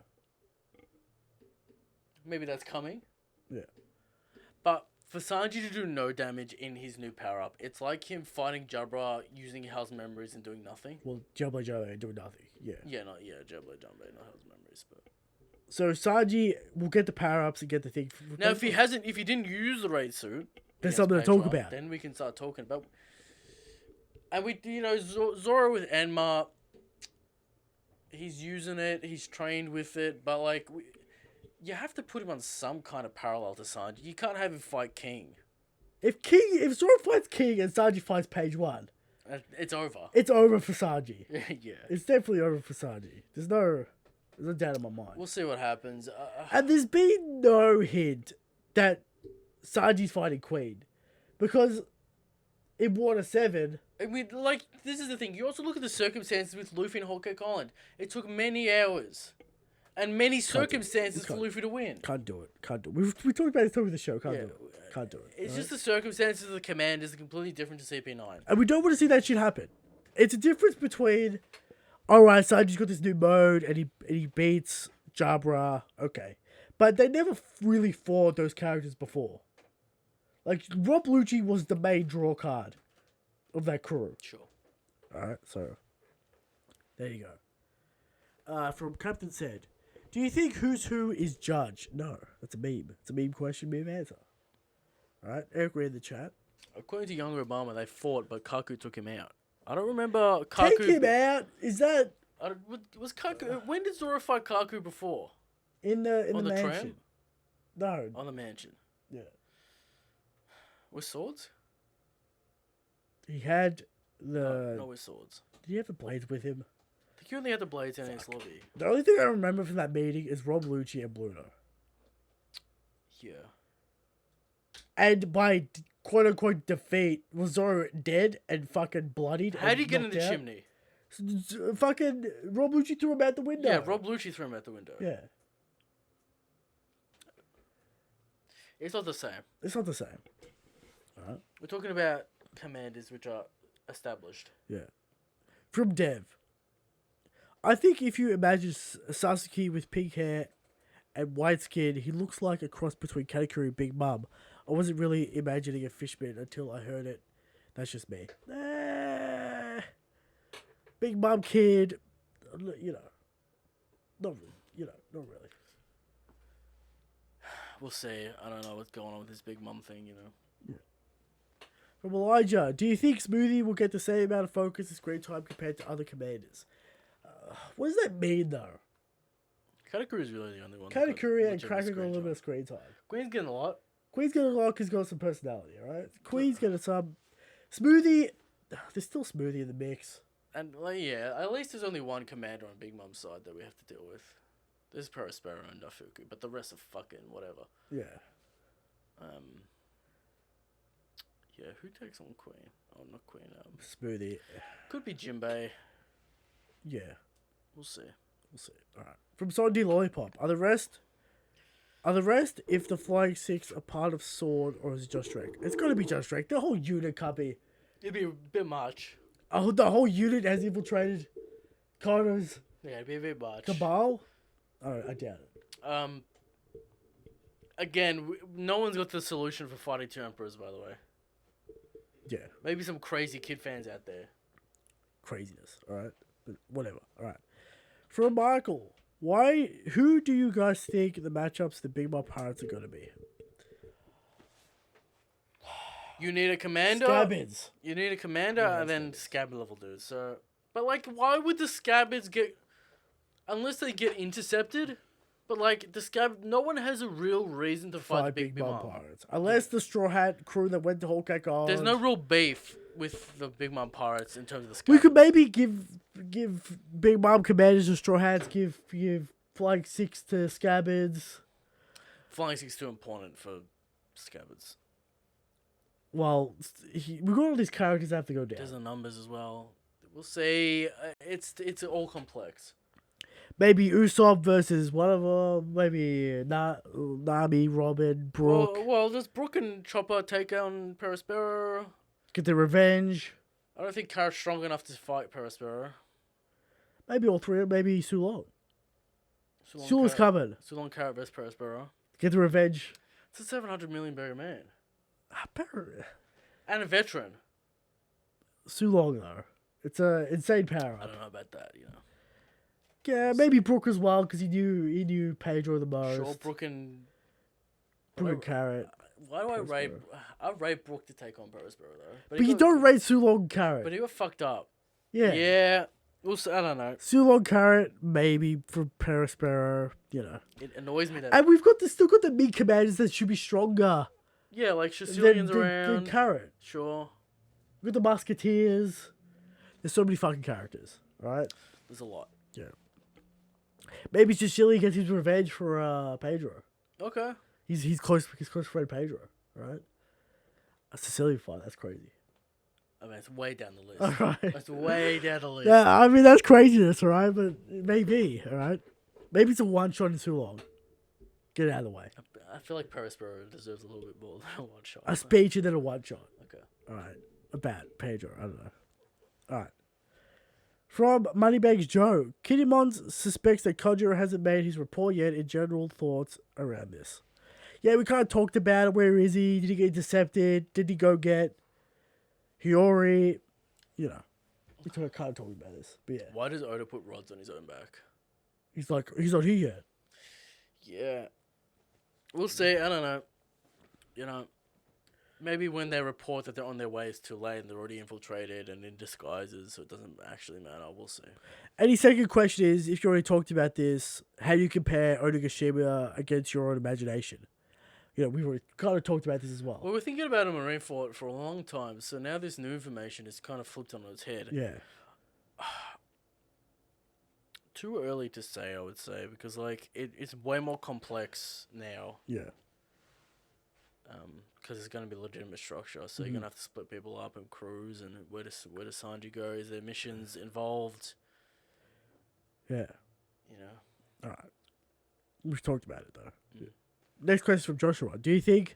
Maybe that's coming. Yeah. But for Sanji to do no damage in his new power up, it's like him fighting Jabra using House Memories and doing nothing. Well, Jumbo ain't doing nothing. Yeah. Jabra Jumbo, not House Memories, but. So Sanji will get the power ups and get the thing. Now, if he didn't use the raid suit, There's against something to Page talk 1, about. Then we can start talking about. And we, Zoro with Enma, he's using it, he's trained with it, but like, you have to put him on some kind of parallel to Sanji. You can't have him fight King. If Zoro fights King and Sanji fights page 1, It's over. it's over for Sanji. Yeah. It's definitely over for Sanji. There's no doubt in my mind. We'll see what happens. And there's been no hint that Sanji's fighting Queen. Because in Water 7... I mean, like, this is the thing. You also look at the circumstances with Luffy and Whole Cake Island. It took many hours and many circumstances for Luffy to win. Can't do it. We talked about this talking the show. Can't do it. Can't do it. It's just the circumstances of the commanders are completely different to CP9. And we don't want to see that shit happen. It's a difference between... Alright, Sanji's got this new mode and he beats Jabra. Okay. But they never really fought those characters before. Like, Rob Lucci was the main draw card of that crew. Sure. Alright, so... There you go. From Captain said, do you think Who's Who is Judge? No, that's a meme. It's a meme question, meme answer. Alright, Eric read the chat. According to Younger Obama, they fought, but Kaku took him out. I don't remember Kaku... Take him out? Is that... Was Kaku... When did Zoro fight Kaku before? In the On the mansion? tram? No. On the mansion. Yeah. With swords? He had the... No, with swords. Did he have the blades with him? I think you only had the blades in his lobby. The only thing I remember from that meeting is Rob Lucci and Bruno. Yeah. And by quote-unquote defeat, was Zoro dead and fucking bloodied? How did he get in knocked the out? chimney? Fucking Rob Lucci threw him out the window. Yeah, Rob Lucci threw him out the window. Yeah. It's not the same. It's not the same. Alright. We're talking about commanders which are established. Yeah. From Dev. I think if you imagine Sasuke with pink hair and white skin, he looks like a cross between Katakuri and Big Mom. I wasn't really imagining a fishman until I heard it. That's just me. Big Mom kid, you know. Not really. Not really. We'll see. I don't know what's going on with this Big Mom thing, Yeah. From Elijah, do you think Smoothie will get the same amount of focus and screen time compared to other commanders? What does that mean, though? Katakuri is really the only one. Katakuri and Cracker got a little bit of screen time. Queen's getting a lot. Queen's getting a lot because he's got some personality, alright? Queen's getting some... Smoothie... there's still Smoothie in the mix. And like, yeah, at least there's only one commander on Big Mom's side that we have to deal with. There's Perospero and Dafuku, but the rest are fucking whatever. Yeah. Yeah, who takes on Queen? Oh, not Queen. Smoothie. Could be Jinbe. Yeah. We'll see. We'll see. Alright. From Sword D Lollipop. Are the rest if the Flying Six are part of Sword or is it just Drake? It's gotta be just Drake. The whole unit can't be. It'd be a bit much. Oh, the whole unit has infiltrated Kaido's Yeah, it'd be a bit much. cabal? Oh, I doubt it. Again, no one's got the solution for fighting two emperors, by the way. Yeah. Maybe some crazy kid fans out there. Craziness. Alright. But whatever. Alright. From Michael. Who do you guys think the matchups the Big Mom Pirates are gonna be? You need a commander. Scabbards. You need a commander and then scab level dudes. So, but like, why would the scabbards get? Unless they get intercepted, but like the scab, no one has a real reason to fight the Big Mom Pirates. Unless the Straw Hat crew that went to Whole Cake Island. There's no real beef with the Big Mom Pirates in terms of the scabbards. We could maybe give Big Mom commanders to Straw Hats. Give Flying Six to Scabbards. Flying Six too important for scabbards. Well, we got all these characters that have to go down. There's the numbers as well. We'll see. It's all complex. Maybe Usopp versus one of them. Maybe Nami, Robin, Brooke. Well, does Brooke and Chopper take on Perospero? Get the revenge. I don't think Carrot's strong enough to fight Perospero. Maybe all three. Maybe Sulong. Sulong's coming. Sulong, Carrot versus Perospero. Get the revenge. It's a 700 million berry man. And a veteran. Sulong though. It's a insane power. I don't know about that, Yeah, maybe Brooke as well because he knew Pedro the most. Sure, Brooke and Carrot. Why do I rate Brooke to take on Perospero though? But you don't rate Sulong Carrot. But he got fucked up. Yeah. Yeah. I don't know. Sulong Carrot, maybe for Perospero, It annoys me that. And we've still got the mid commanders that should be stronger. Yeah, like Sicilian's around. Than Carrot. Sure. We've got the Musketeers. There's so many fucking characters, right? There's a lot. Yeah. Maybe Sicilian gets his revenge for Pedro. Okay. He's close friend Pedro, right? A Sicilian fight, that's crazy. I mean, it's way down the list. All right. That's way down the list. Yeah, I mean, that's craziness, all right? But maybe, all right? Maybe it's a one-shot in too long. Get it out of the way. I feel like Perospero deserves a little bit more than a one-shot. A speech and then a one-shot. Okay. All right. About Pedro, I don't know. All right. From Moneybags Joe, Kinemon suspects that Kojiro hasn't made his report yet. In general, thoughts around this? Yeah, we kind of talked about it. Where is he? Did he get intercepted? Did he go get Hiyori? We kind of talking about this. But yeah. Why does Oda put rods on his own back? He's like, he's not here yet. Yeah. We'll see. I don't know. Maybe when they report that they're on their way, it's too late and they're already infiltrated and in disguises, so it doesn't actually matter. We'll see. And his second question is, if you already talked about this, how do you compare Onigashima against your own imagination? We've already kind of talked about this as well. Well, we're thinking about a Marineford for a long time, so now this new information is kind of flipped on its head. Yeah. Too early to say, I would say, because it's way more complex now. Yeah. Because it's going to be legitimate structure, so you're going to have to split people up in crews, and where does Sanji go? Is there missions involved? Yeah. All right. We've talked about it though. Yeah. Next question from Joshua: do you think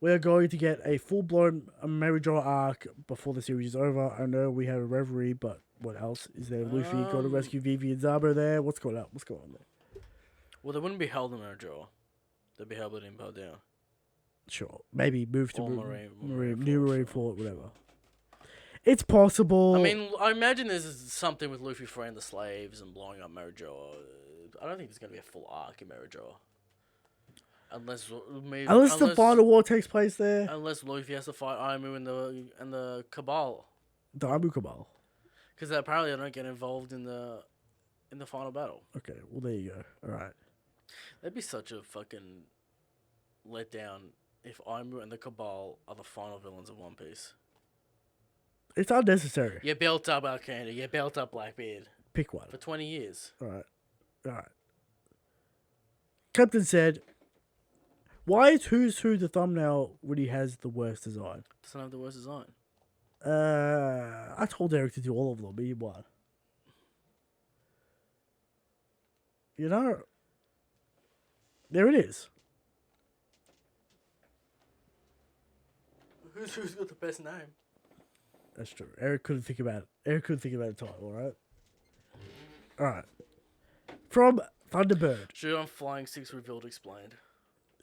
we're going to get a full-blown Mary Jo arc before the series is over? I know we have a Reverie, but what else? Is there Luffy going to rescue Vivi and Zabo there? What's going on? What's going on there? Well, they wouldn't be held in Marjoa. They'd be held in Impel Down. Sure. Maybe move to New Marineford, whatever. It's possible. I mean, I imagine there's something with Luffy freeing the slaves and blowing up Marjoa. I don't think there's going to be a full arc in Marjoa. Unless the final war takes place there. Unless Luffy has to fight Aimu and the Cabal. The Aimu Cabal. Because apparently they don't get involved in the final battle. Okay, well there you go. All right. That'd be such a fucking letdown if Aimu and the Cabal are the final villains of One Piece. It's unnecessary. You built up Arcana. You built up Blackbeard Pick one. for 20 years. Alright. Captain said, why is Who's Who the thumbnail when he has the worst design? Doesn't have the worst design. I told Eric to do all of them, but he won. You know, there it is. Who's got the best name? That's true. Eric couldn't think about it. Eric couldn't think about a title, alright? Alright. From Thunderbird. Shoot on Flying Six revealed explained.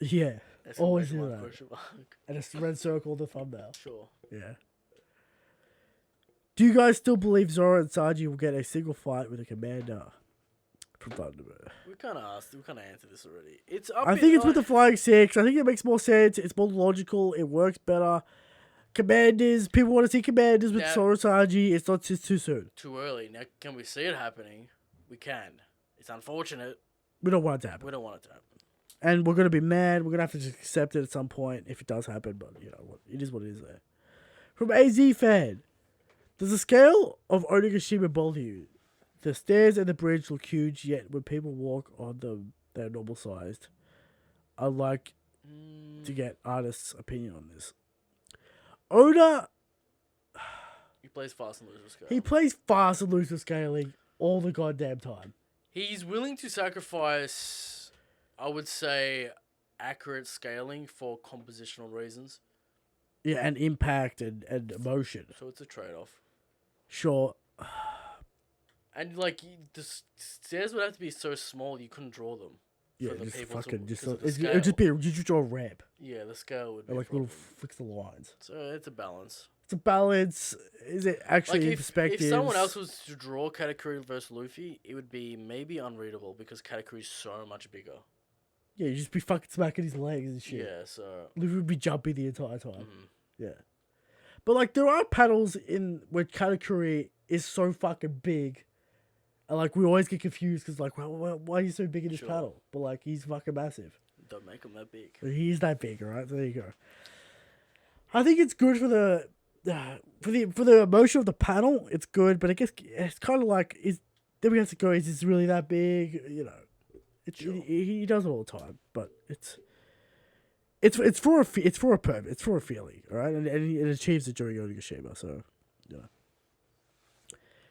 Yeah. That's Always a do mark, that. question mark. And a red circle on the thumbnail. Sure. Yeah. Do you guys still believe Zoro and Sanji will get a single fight with a commander? From Thunderbird. We kind of answered this already. It's up. I think it's with the Flying Six. I think it makes more sense. It's more logical. It works better. Commanders. People want to see commanders with Now- Zoro and Sanji. It's not just too soon. too early. Now, can we see it happening? We can. It's unfortunate. We don't want it to happen. We don't want it to happen. And we're going to be mad. We're going to have to just accept it at some point if it does happen. But, you know, it is what it is there. From AZ Fan. Does the scale of Onigashima bother you? The stairs and the bridge look huge, yet when people walk on them, they're normal sized. I'd like to get artists' opinion on this. Oda, He plays fast and loose with scale. he plays fast and loose with scaling all the goddamn time. He's willing to sacrifice, I would say, accurate scaling for compositional reasons. Yeah, and impact and emotion. So it's a trade-off. Sure. And like the stairs would have to be so small you couldn't draw them. Yeah, for the just people fucking just because of the it would just be you just draw a ramp Yeah, the scale would be and a like little problem. flicks the lines. So it's a balance. It's a balance. Is it actually Like in if perspective? someone else was to draw Katakuri versus Luffy, it would be maybe unreadable because Katakuri's so much bigger. Yeah, you just be fucking smacking his legs and shit. Yeah, so Luffy would be jumping the entire time. mhm. Yeah. But like there are panels in where Katakuri is so fucking big. And like we always get confused because like why are you so big in this Sure. panel? But like he's fucking massive. Don't make him that big. He's that big, alright? So there you go. I think it's good for the emotion of the panel. It's good, but it's kind of like then we have to go. Is this really that big? You know, Sure. he does it all the time, but it's for a purpose. It's for a feeling, all right, and it achieves it during Onigashima. So, you know.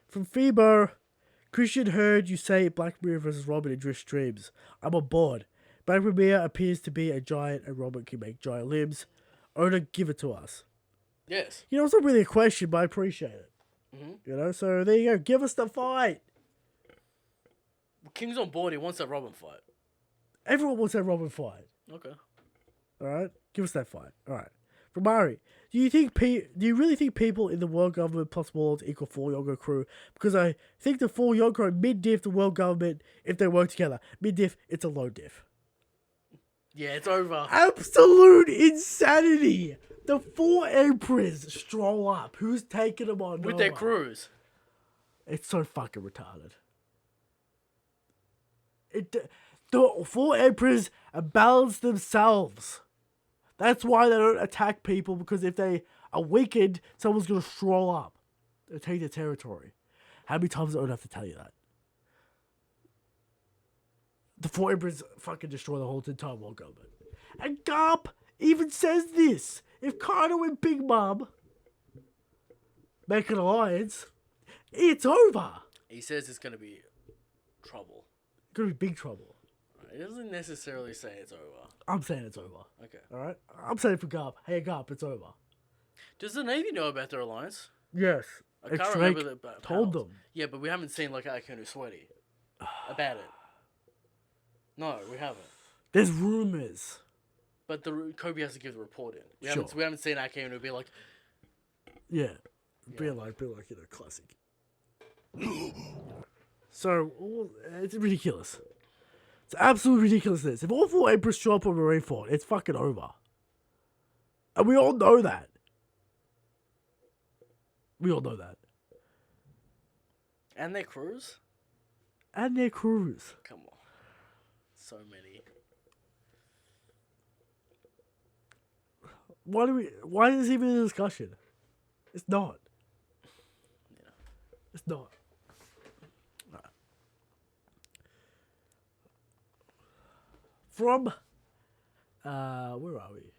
From Phoebo, Christian heard you say Black Mirror versus Robin in Drift Streams. I'm on board. Black Mirror appears to be a giant, and Robin can make giant limbs. Oda, give it to us. Yes. You know, it's not really a question, but I appreciate it. Mhm. You know, so there you go. Give us the fight. King's on board. He wants that Robin fight. Everyone wants that Robin fight. Okay. All right, give us that fight. All right, from Mari, do you really think people in the world government plus worlds equal full Yonko crew? Because I think the full Yonko mid-diff the world government if they work together. Mid-diff, it's a low diff. Yeah, it's over. Absolute insanity. The four emperors stroll up. Who's taking them on? With their Nova? crews. It's so fucking retarded. The four emperors balance themselves. That's why they don't attack people, because if they are weakened, someone's going to stroll up and take their territory. How many times do I have to tell you that? The four emperors fucking destroy the whole entire world government. And Garp even says this. If Kaido and Big Mom make an alliance, it's over. He says it's going to be trouble. It's going to be big trouble. He doesn't necessarily say it's over. I'm saying it's over. Okay. Alright? I'm saying for Garp. Hey, Garp, it's over. Does the Navy know about their alliance? Yes. I can't Drake remember the told panels. them. Yeah, but we haven't seen like Akenu Sweaty about it. No, we haven't. There's rumors. But Kobe has to give the report in. We Sure. haven't seen Akenu be like, Yeah. Be like, classic. So, it's ridiculous. It's absolutely ridiculousness. If all four emperors show up on Marineford, it's fucking over. And we all know that. We all know that. and their crews? And their crews. Come on. So many. Why is this even a discussion? It's not. It's not. Alright. From where are we?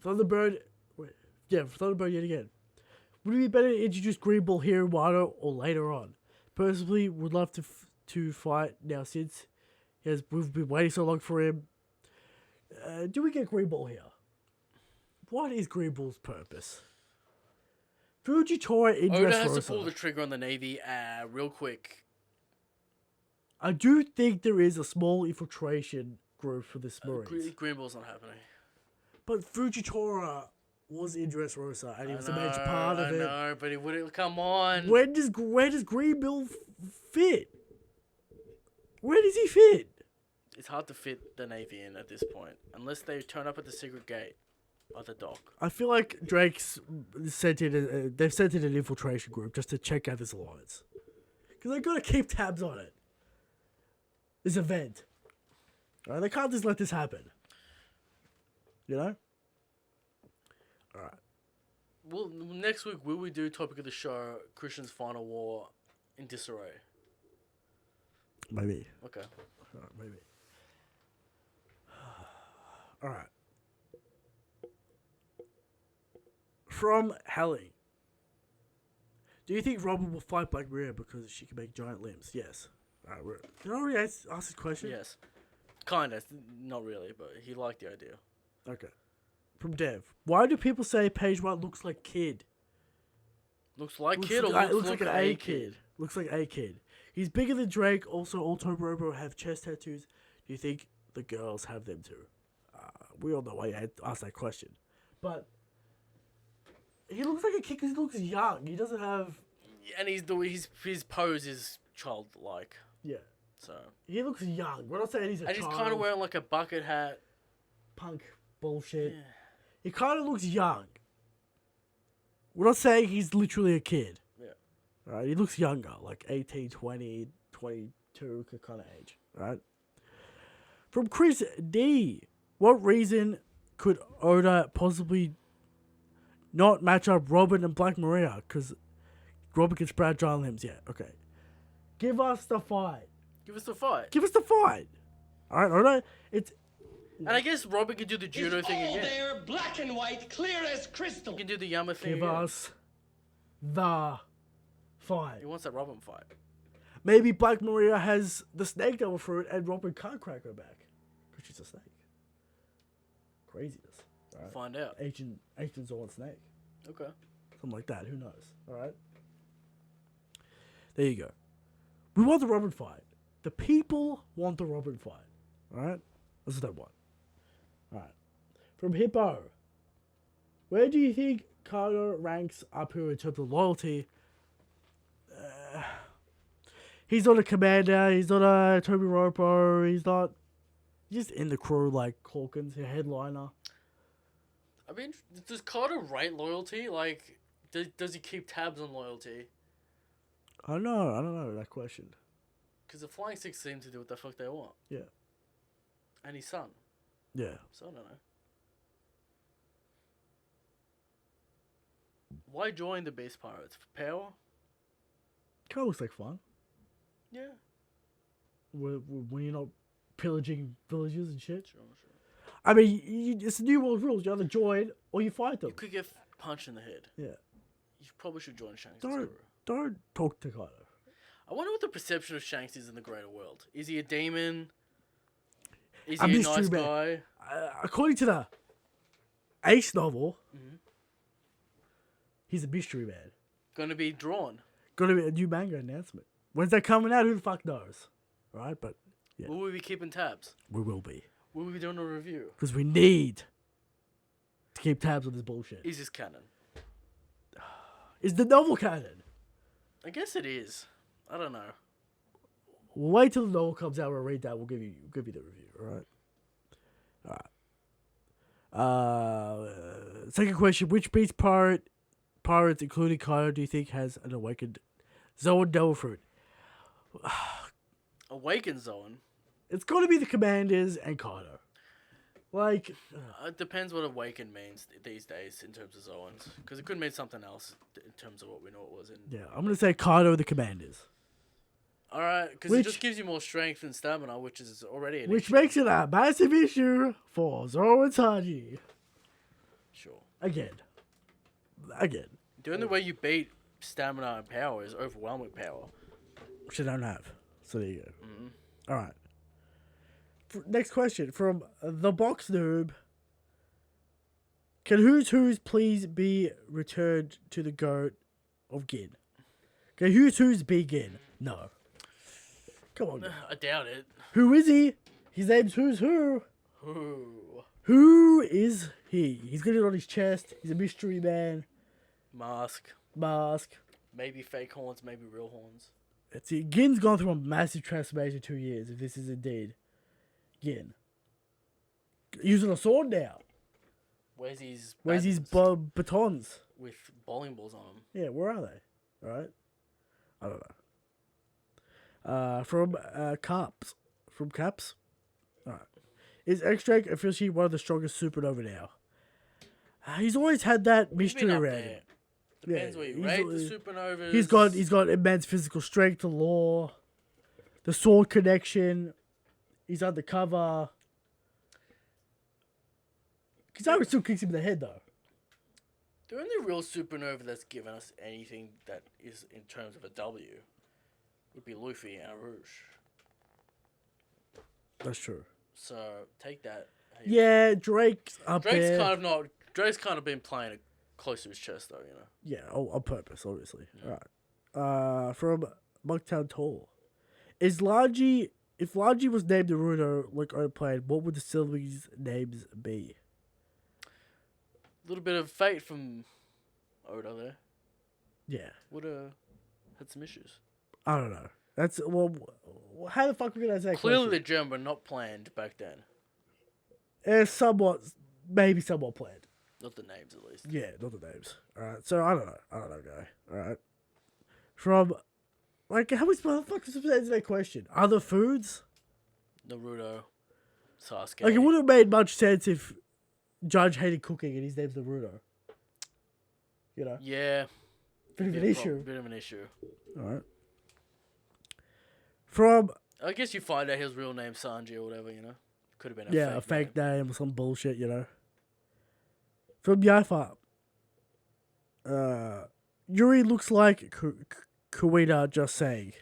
Thunderbird. Wait, yeah, Thunderbird yet again. Would it be better to introduce Green Ball here in Wano or later on? Personally, would love to fight now since we've been waiting so long for him. Do we get Green Ball here? What is Green Ball's purpose? Fujitora in Oda has Dressrosa. to pull the trigger on the Navy real quick. I do think there is a small infiltration group for the Marines. Green Ball's not happening. But Fujitora was in Dressrosa and he was a major part of it. I know, but he wouldn't. Come on. Where does Green Ball fit? Where does he fit? It's hard to fit the Navy in at this point, unless they turn up at the secret gate or the dock. I feel like Drake's sent in they've sent in an infiltration group just to check out this alliance. Because they got to keep tabs on it. This event. Alright, they can't just let this happen. You know? Alright. Well, next week, will we do topic of the show, Christian's final war in disarray? Maybe. Okay. Alright, maybe. Alright. From Hallie. Do you think Robin will fight Black Maria because she can make giant limbs? Yes. Alright, did I already ask this question? Yes. Kinda. Not really, but he liked the idea. Okay. From Dev. Why do people say Page 1 looks like Kid? Looks like Looks kid or like, looks looks like an A kid. Looks like A kid. He's bigger than Drake. Also, all Toborobo have chest tattoos. Do you think the girls have them too? We all know why I asked that question. But he looks like a kid because he looks young. He doesn't have... And his pose is childlike. Yeah. So. He looks young. We're not saying he's a And child. he's kind of wearing like a bucket hat. Punk bullshit. Yeah. He kind of looks young. We're not saying he's literally a kid. Yeah. Right? He looks younger, like 18, 20, 22 kind of age. Right? From Chris D. What reason could Oda possibly not match up Robin and Black Maria? Because Robin can sprout giant limbs. Yeah, okay. Give us the fight. Give us the fight. Give us the fight. Alright, Oda. It's... And I guess Robin can do the judo It's thing all again. there, black and white, clear as crystal. He can do the Yama thing Give again. us the fight. He wants that Robin fight. Maybe Black Maria has the snake devil fruit and Robin can't crack her back. Because she's a snake. Craziness. Right? Find out. Ancient Zoran snake. Okay. Something like that. Who knows? Alright? There you go. We want the Robin fight. The people want the Robin fight. Alright? That's what they want. Alright. From Hippo. Where do you think Carter ranks up here in terms of loyalty? He's not a commander. He's not a Toby Ropo. He's not... He's just in the crew like Hawkins, a headliner. I mean, does Carter rate loyalty? Like, does he keep tabs on loyalty? I don't know that question. Because the Flying Six seem to do what the fuck they want. Yeah. And his son. Yeah. So I don't know. Why join the Beast Pirates? For power? Kind of looks like fun. Yeah. When you're not pillaging villages and shit. Sure. I mean, it's the New World rules. You either join or you fight them. You could get punched in the head. Yeah. You probably should join Shanks. Don't talk to Kaido. I wonder what the perception of Shanks is in the greater world. Is he a demon? Is A he a mystery nice man. guy? According to the Ace novel, he's a mystery man. Gonna be drawn. Gonna be a new manga announcement. When's that coming out? Who the fuck knows? Right? But yeah, Will we be keeping tabs? we will be. Will we be doing a review? Because we need to keep tabs on this bullshit. Is this canon? Is the novel canon? I guess it is. I don't know. We'll wait till the novel comes out. We'll read that. We'll give you the review. All right. Second question: which Beast pirates, including Kaido, do you think has an awakened Zoan Devil Fruit? Awakened Zone. It's got to be the Commanders and Kaido. Like, It depends what awakened means these days in terms of Zoans. Because it could mean something else in terms of what we know it was in. yeah, I'm gonna say Kaido the Commanders, Alright, because it just gives you more strength and stamina, which is already an which issue. makes it a massive issue for Zoro and Sanji. Sure. Again. The only way you beat stamina and power is overwhelming power. Which I don't have. So there you go. Mm-hmm. All right. Next question from the Box Noob. Can Who's please be returned to the goat of Gin? Can Who's be Gin? No. Come on. I doubt it. Who is he? His name's Who's Who. Ooh. Who is he? He's got it on his chest. He's a mystery man. Mask. Maybe fake horns, maybe real horns. Let's see. Gin's gone through a massive transformation in 2 years, if this is indeed Gin. Using a sword now. Where's his batons? with bowling balls on them? Yeah, where are they? Alright. I don't know. From Caps. From Caps? Alright. Is X-Drake officially one of the strongest supernova now? He's always had that mystery around him. Depends where you rate the supernovas. He's got immense physical strength, the law, the sword connection. He's undercover. Kizaru still kicks him in the head though. The only real supernova that's given us anything that is in terms of a W would be Luffy and Rouge. That's true. So take that. Yeah, Drake's up there. Drake's kind of been playing it close to his chest though, you know. Yeah, on purpose, obviously. Yeah. All right. From Monktown Tall, if Laji was named Naruto like Oda planned, what would the siblings' names be? A little bit of fate from Oda there. Yeah. Would have had some issues. I don't know. That's how the fuck are we gonna say? Clearly the German were not planned back then. It's maybe somewhat planned. Not the names at least. Yeah, not the names. Alright, so I don't know, guy. Alright. From, like, how much motherfuckers was answer that question? Other foods? Naruto, Sasuke. Like, it wouldn't have made much sense if Judge hated cooking and his name's Naruto. You know? Yeah. Bit of an issue. Bit of an issue. Alright. From... I guess you find out his real name Sanji or whatever, you know? Could have been a fake name or some bullshit, you know? From Yaifa. Yuri looks like Kuina, just saying.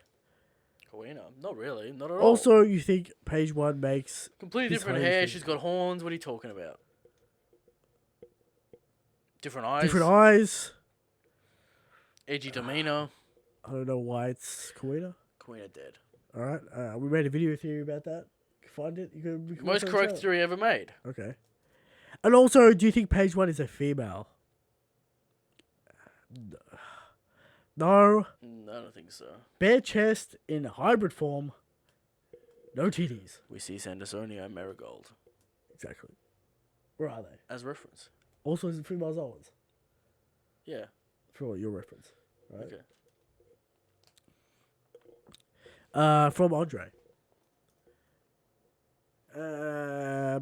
Kuina? Not really. Not at all. Also, you think page 1 makes... Completely different hair. She's got horns. What are you talking about? Different eyes. Edgy demeanor. I don't know why it's Kuina. Kuina dead. Alright. We made a video theory about that. You can find it. You can Most correct theory ever made. Okay. And also, do you think page 1 is a female? No. I don't think so. Bare chest in hybrid form. No titties. We see Sandersonia and Marigold. Exactly. Where are they? As reference. Also, is it female Zoans? Yeah. For your reference. Right? Okay. From Andre.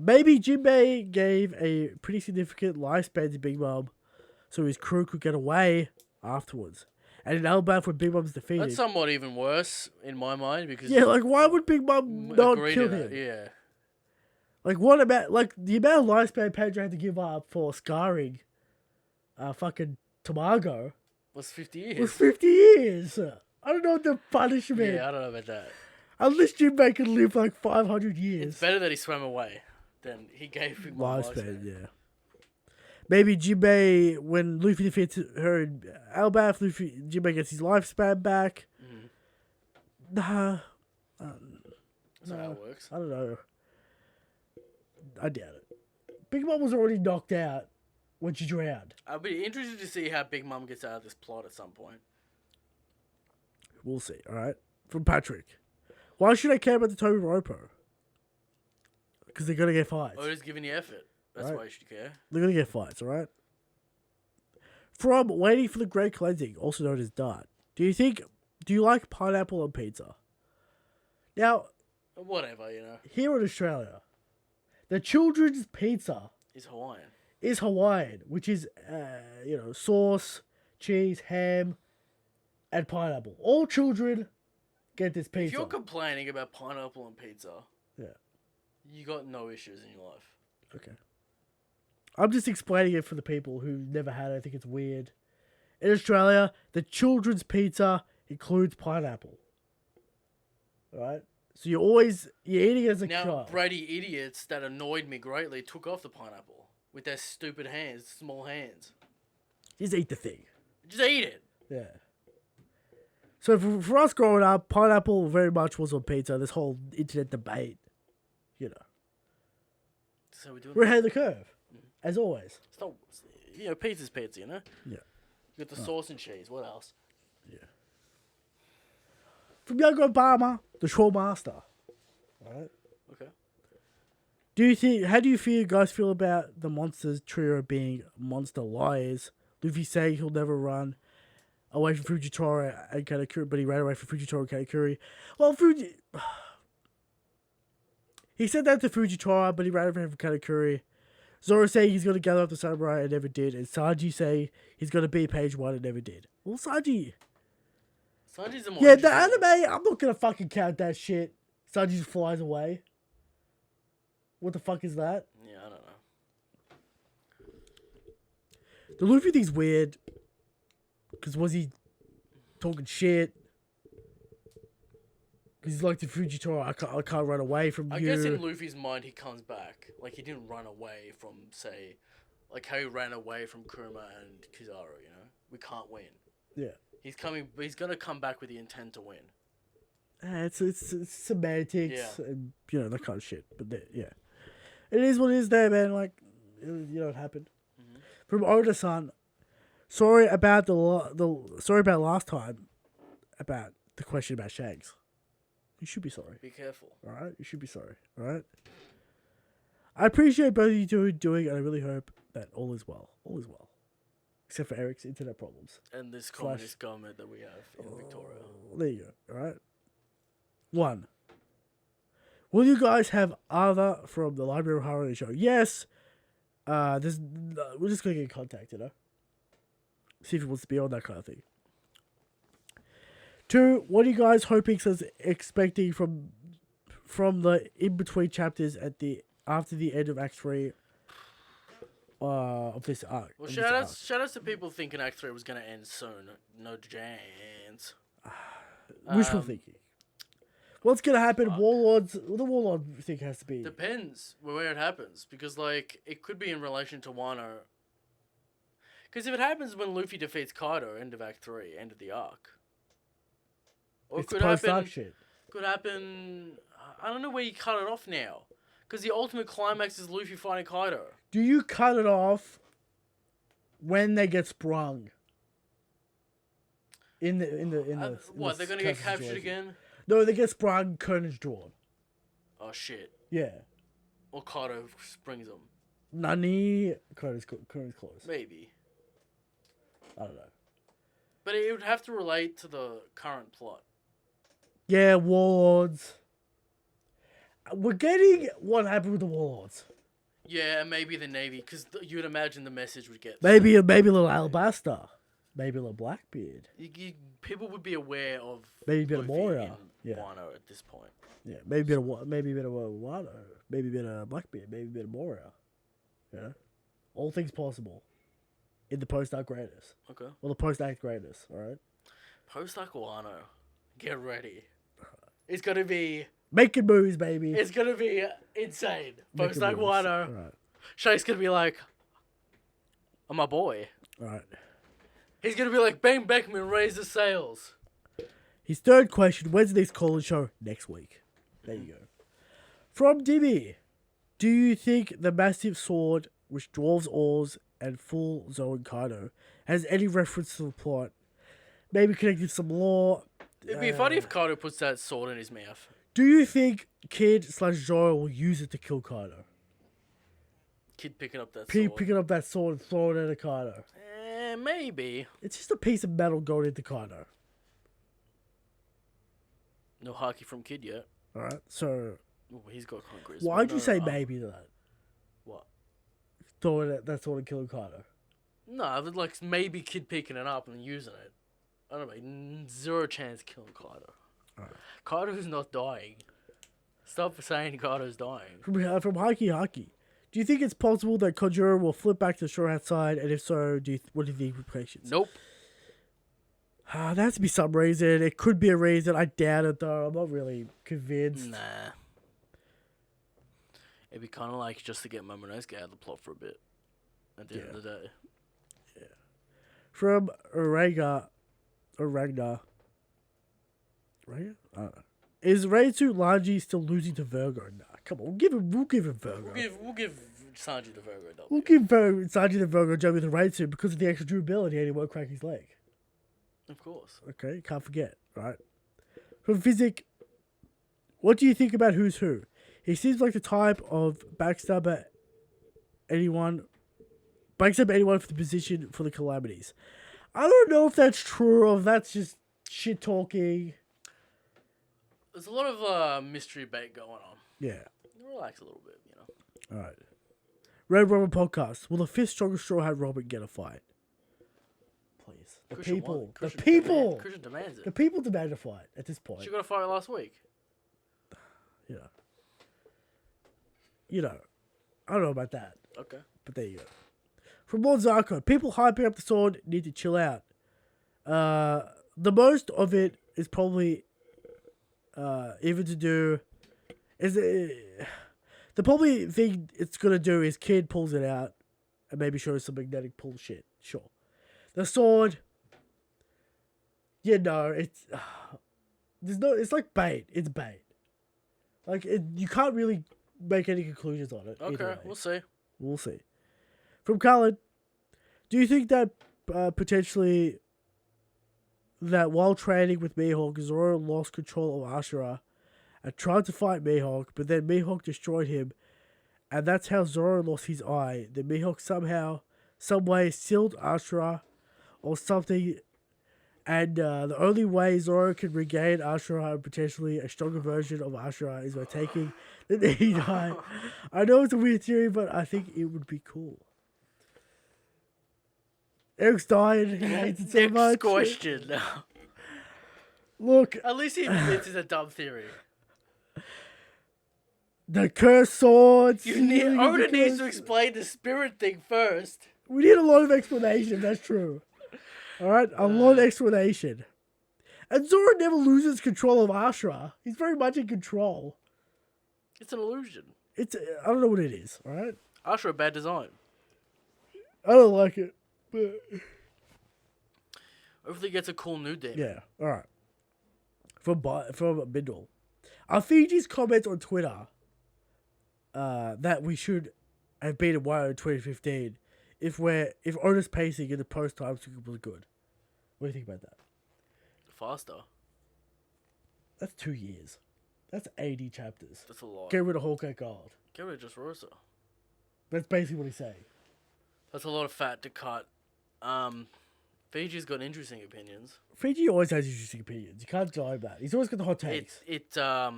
Maybe Jinbe gave a pretty significant lifespan to Big Mom so his crew could get away afterwards. And in Alabama when Big Mom's defeated. That's somewhat even worse in my mind because... Yeah, like why would Big Mom not kill him? Yeah. Like what about, like the amount of lifespan Pedro had to give up for scarring fucking Tamago Was 50 years. was 50 years. I don't know what the punishment. Yeah, I don't know about that. Unless Jinbe could live like 500 years. It's better that he swam away than he gave him Lifespan, yeah. Maybe Jinbe, when Luffy defeats her in Albath, Jinbe gets his lifespan back. Nah. That's not how it works. I don't know. I doubt it. Big Mom was already knocked out when she drowned. I'll be interested to see how Big Mom gets out of this plot at some point. We'll see, alright? From Patrick. Why should I care about the Toby Ropo? Because they're going to get fights. Oda's giving you effort. That's Right. why you should care. They're going to get fights, alright? From Waiting for the Great Cleansing, also known as Dart. Do you like pineapple on pizza? Now, Whatever, you know. here in Australia, The children's pizza Is Hawaiian. is Hawaiian, which is, sauce, cheese, ham, and pineapple. All children get this pizza. If you're complaining about pineapple on pizza, Yeah. you got no issues in your life. Okay. I'm just explaining it for the people who never had it. I think it's weird. In Australia, the children's pizza includes pineapple. Right? So you're eating it as a Now, child. Brady idiots that annoyed me greatly took off the pineapple with their stupid hands, small hands. Just eat the thing. Just eat it. Yeah. So for us growing up, pineapple very much was on pizza. This whole internet debate, So we're doing. we're ahead of the curve, as always. It's not, pizza's pizza, you know. Yeah. You got the sauce and cheese. What else? From young Obama, the show master. Right. Okay. How do you guys feel about the monsters trio being monster liars? Luffy saying he'll never run away from Fujitora and Katakuri, but he ran away from Fujitora and Katakuri. Well, he said that to Fujitora, but he ran away from Katakuri. Zoro saying he's going to gather up the samurai and never did, and Sanji saying he's going to be page 1 and never did. Well, Sanji's Sanji's the more. yeah, the interesting anime, I'm not going to fucking count that shit. Sanji just flies away. What the fuck is that? one. Yeah, I don't know. The Luffy thing's weird. Because was he talking shit? Because he's like the Fujitora, I can't run away from I you. guess in Luffy's mind, he comes back. Like, he didn't run away from, say, like how he ran away from Kuma and Kizaru, you know? We can't win. Yeah. He's gonna come back with the intent to win. It's semantics Yeah. and, that kind of shit. But, yeah. It is what it is there, man. Like, it happened. Mm-hmm. From Oda-san, sorry about last time about the question about Shanks. You should be sorry. Be careful. All right? You should be sorry. All right? I appreciate both of you doing, and I really hope that all is well. All is well. Except for Eric's internet problems. And this communist government that we have in Victoria. There you go. All right? 1. Will you guys have other from the Library of Horror show? Yes. We're just going to get in contact, See if he wants to be on, that kind of thing. 2, what are you guys hoping expecting from the in-between chapters after the end of Act 3 of this arc? Well, shout outs to people thinking Act 3 was going to end soon. No chance. Wishful thinking. What's going to happen? The Warlord thing has to be... Depends where it happens. Because, it could be in relation to Wano. Because if it happens when Luffy defeats Kaido, end of Act 3, end of the arc. Or It's it could post-arc happen... shit. Could happen... I don't know where you cut it off now. Because the ultimate climax is Luffy fighting Kaido. Do you cut it off when they get sprung? In the What, they're going to get captured situation? again? No, they get sprung, Conan's drawn. Oh, shit. Yeah. Or Kaido springs them. Nani, Conan's close. Maybe. I don't know. But it would have to relate to the current plot. Yeah, Warlords. We're getting what happened with the Warlords. Yeah, and maybe the Navy, because you would imagine the message would get... Maybe a little Alabaster. Maybe a little Blackbeard. People would be aware of Maybe a bit of Luffy Moria. in Yeah. Wano at this point. Yeah, maybe a bit of Wano. Maybe a bit of Blackbeard. Maybe a bit of Moria. All things possible. In the post-arc greatness. Okay. Well, the post-act greatness, alright? Post-arc Wano. Get ready. It's going to be... Making moves, baby. It's going to be insane. Making Post-arc moves. Wano. Alright. Shake's going to be like... I'm my boy. Alright. He's going to be like, Bang Beckman, raise the sails. His third question, when's the next call-in show? Next week. There you go. From Dimmy. Do you think the massive sword, which dwarves oars and full Zoan Kaido, has any reference to the plot? Maybe connected to some lore. It'd be funny if Kaido puts that sword in his mouth. Do you think Kid/Zoro will use it to kill Kaido? Kid picking up that sword. Picking up that sword and throwing it at Kaido. Maybe. It's just a piece of metal going into Kaido. No haki from Kid yet. Alright, so... Ooh, he's got concrete. Why'd you say maybe? maybe to that? that's all in killing Kaido. No, but like maybe Kid picking it up and using it. I don't know. Zero chance killing Kaido. Alright. Kaido's not dying. Stop saying Kaido's dying. From Haki, do you think it's possible that Kojiro will flip back to the Straw Hat side? And if so, what do you think implications? Nope. There has to be some reason. It could be a reason. I doubt it though. I'm not really convinced. Nah. It'd be kind of like just to get Momonosuke out of the plot for a bit. At the end of the day. Yeah. From Ragnar. I don't know. Is Reitu Lanji still losing to Virgo? Nah, come on. We'll give him Virgo. We'll give Sanji the Virgo W. We'll give Sanji the Virgo job with Reitu because of the extra durability and he won't crack his leg. Of course. Okay, can't forget, right? From Physic, what do you think about Who's Who? He seems like the type of backstabber anyone for the position for the Calamities. I don't know if that's true or if that's just shit talking. There's a lot of mystery bait going on. Yeah. Relax a little bit, you know. All right. Red Robin Podcast. Will the fifth strongest Straw Hat Robin get a fight? Please. The Christian people. won. The Christian people. Christian demands it. The people demand a fight at this point. She got a fight last week. You know. I don't know about that. Okay. But there you go. From Lord Zarko. People hyping up the sword need to chill out. The most of it is probably even to do is the probably thing it's gonna do is Kid pulls it out and maybe shows some magnetic pull shit. Sure. The sword, it's it's like bait. It's bait. Like you can't really make any conclusions on it. Okay, we'll see. We'll see. From Khaled, do you think that potentially that while training with Mihawk, Zoro lost control of Ashura and tried to fight Mihawk, but then Mihawk destroyed him, and that's how Zoro lost his eye? Then Mihawk somehow, some way sealed Ashura or something, and the only way Zoro can regain Ashura and potentially a stronger version of Ashura is by taking the Need Eye. I know it's a weird theory, but I think it would be cool. Eric's dying. He hates it so Next much. question. Look, At least he admits it's a dumb theory. the cursed swords. Oda needs to explain the spirit thing first. We need a lot of explanation. That's true. All right, a lot of explanation. And Zoro never loses control of Ashura. He's very much in control. It's an illusion. I don't know what it is. All right, Ashura, bad design. I don't like it. But Hopefully he gets a cool new demon. yeah, all right. From Bindle. Are Fiji's comments on Twitter that we should have been in Wire in 2015 if Oda's pacing in the post time was good? What do you think about that? Faster. That's 2 years. That's 80 chapters. That's a lot. Get rid of Hawkeye Gold. Get rid of just Rosa. That's basically what he's saying. That's a lot of fat to cut. Fiji's got interesting opinions. Fiji always has interesting opinions. You can't deny that. He's always got the hot takes. It's a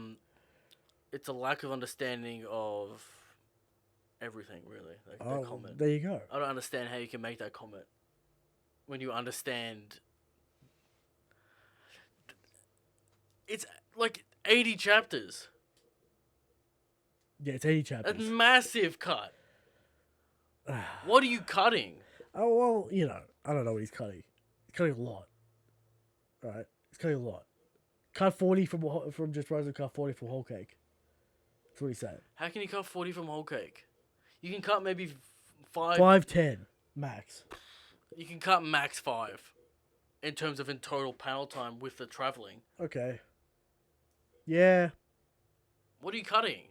lack of understanding of everything, really. Like that comment. There you go. I don't understand how you can make that comment when you understand. It's like 80 chapters. Yeah, it's 80 chapters. A massive cut. What are you cutting? Oh, well, I don't know what he's cutting. He's cutting a lot. Alright? He's cutting a lot. Cut 40 from Just Rose and cut 40 from Whole Cake. That's what he's saying. How can you cut 40 from Whole Cake? You can cut maybe 5. 5-10 max. You can cut max 5 in terms of in total panel time with the traveling. Okay. Yeah. What are you cutting?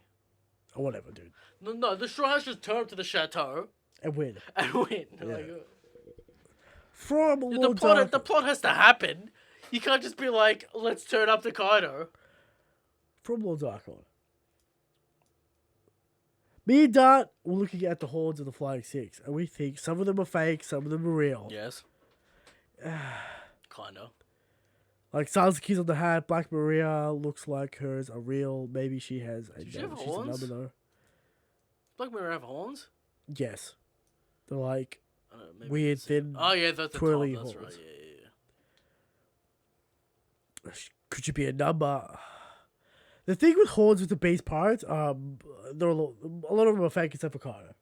Or whatever, dude. No, the Straw Hats just turn up to the chateau And win. and win. Yeah. Like, From the Lord plot Zarko. has to happen. You can't just be like, let's turn up to Kaido. From Lord Zarko. Me and Dart were looking at the hordes of the Flying Six, and we think some of them are fake, some of them are real. Yes. Kinda. Like Sasuke's on the hat, Black Maria looks like hers are real. Maybe she has a Did she have she's horns? a number though. Black Mirror have horns? Yes. The like I don't know, maybe weird it's- thin. Oh yeah, that's the twirly top. That's horns. right. Yeah. Could you be a number? The thing with horns with the beast pirates, there are a lot of them are fake except for Carter.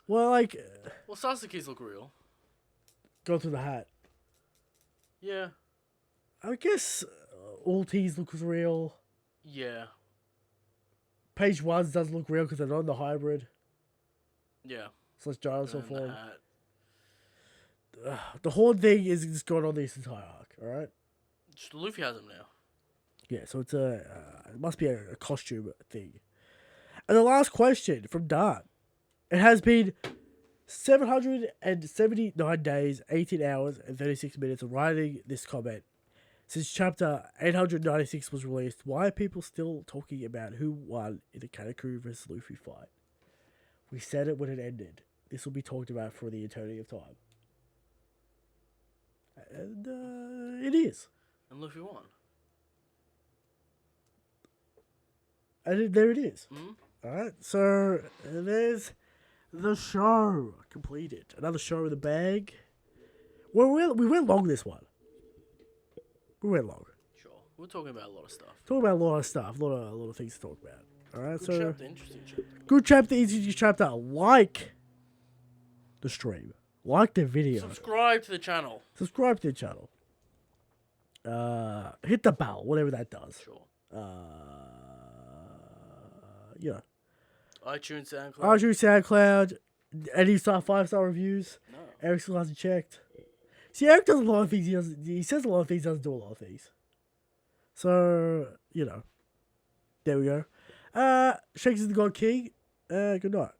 Well, like, Well, Sasuke's look real. go through the hat. Yeah. I guess all T's look real. Yeah. Page 1's does look real because they're not in the hybrid. Yeah. So it's dinosaur And the form. hat. The horn thing is just going on this entire arc, alright? Just Luffy has them now. Yeah, so it's it must be a costume thing. And the last question from Dart. It has been 779 days, 18 hours, and 36 minutes of writing this comment. Since chapter 896 was released, why are people still talking about who won in the Kanaku vs. Luffy fight? We said it when it ended. This will be talked about for the eternity of time. And it is. And Luffy won. And there it is. Mm-hmm. Alright, so there's the show completed. Another show in the bag. Well, we went long this one. We went long. Sure. We're talking about a lot of stuff. Talking about a lot of stuff, a lot of things to talk about. Alright, Good so chapter, interesting chapter. good chapter, easy chapter. Like the stream. Like the video. Subscribe to the channel. Subscribe to the channel. Hit the bell, whatever that does. Sure. You know. iTunes, SoundCloud. iTunes, SoundCloud, any 5-star reviews. No. Eric still hasn't checked. See, Eric does a lot of things. He says a lot of things, doesn't do a lot of things. So, you know. There we go. Shanks is the God King. Good night.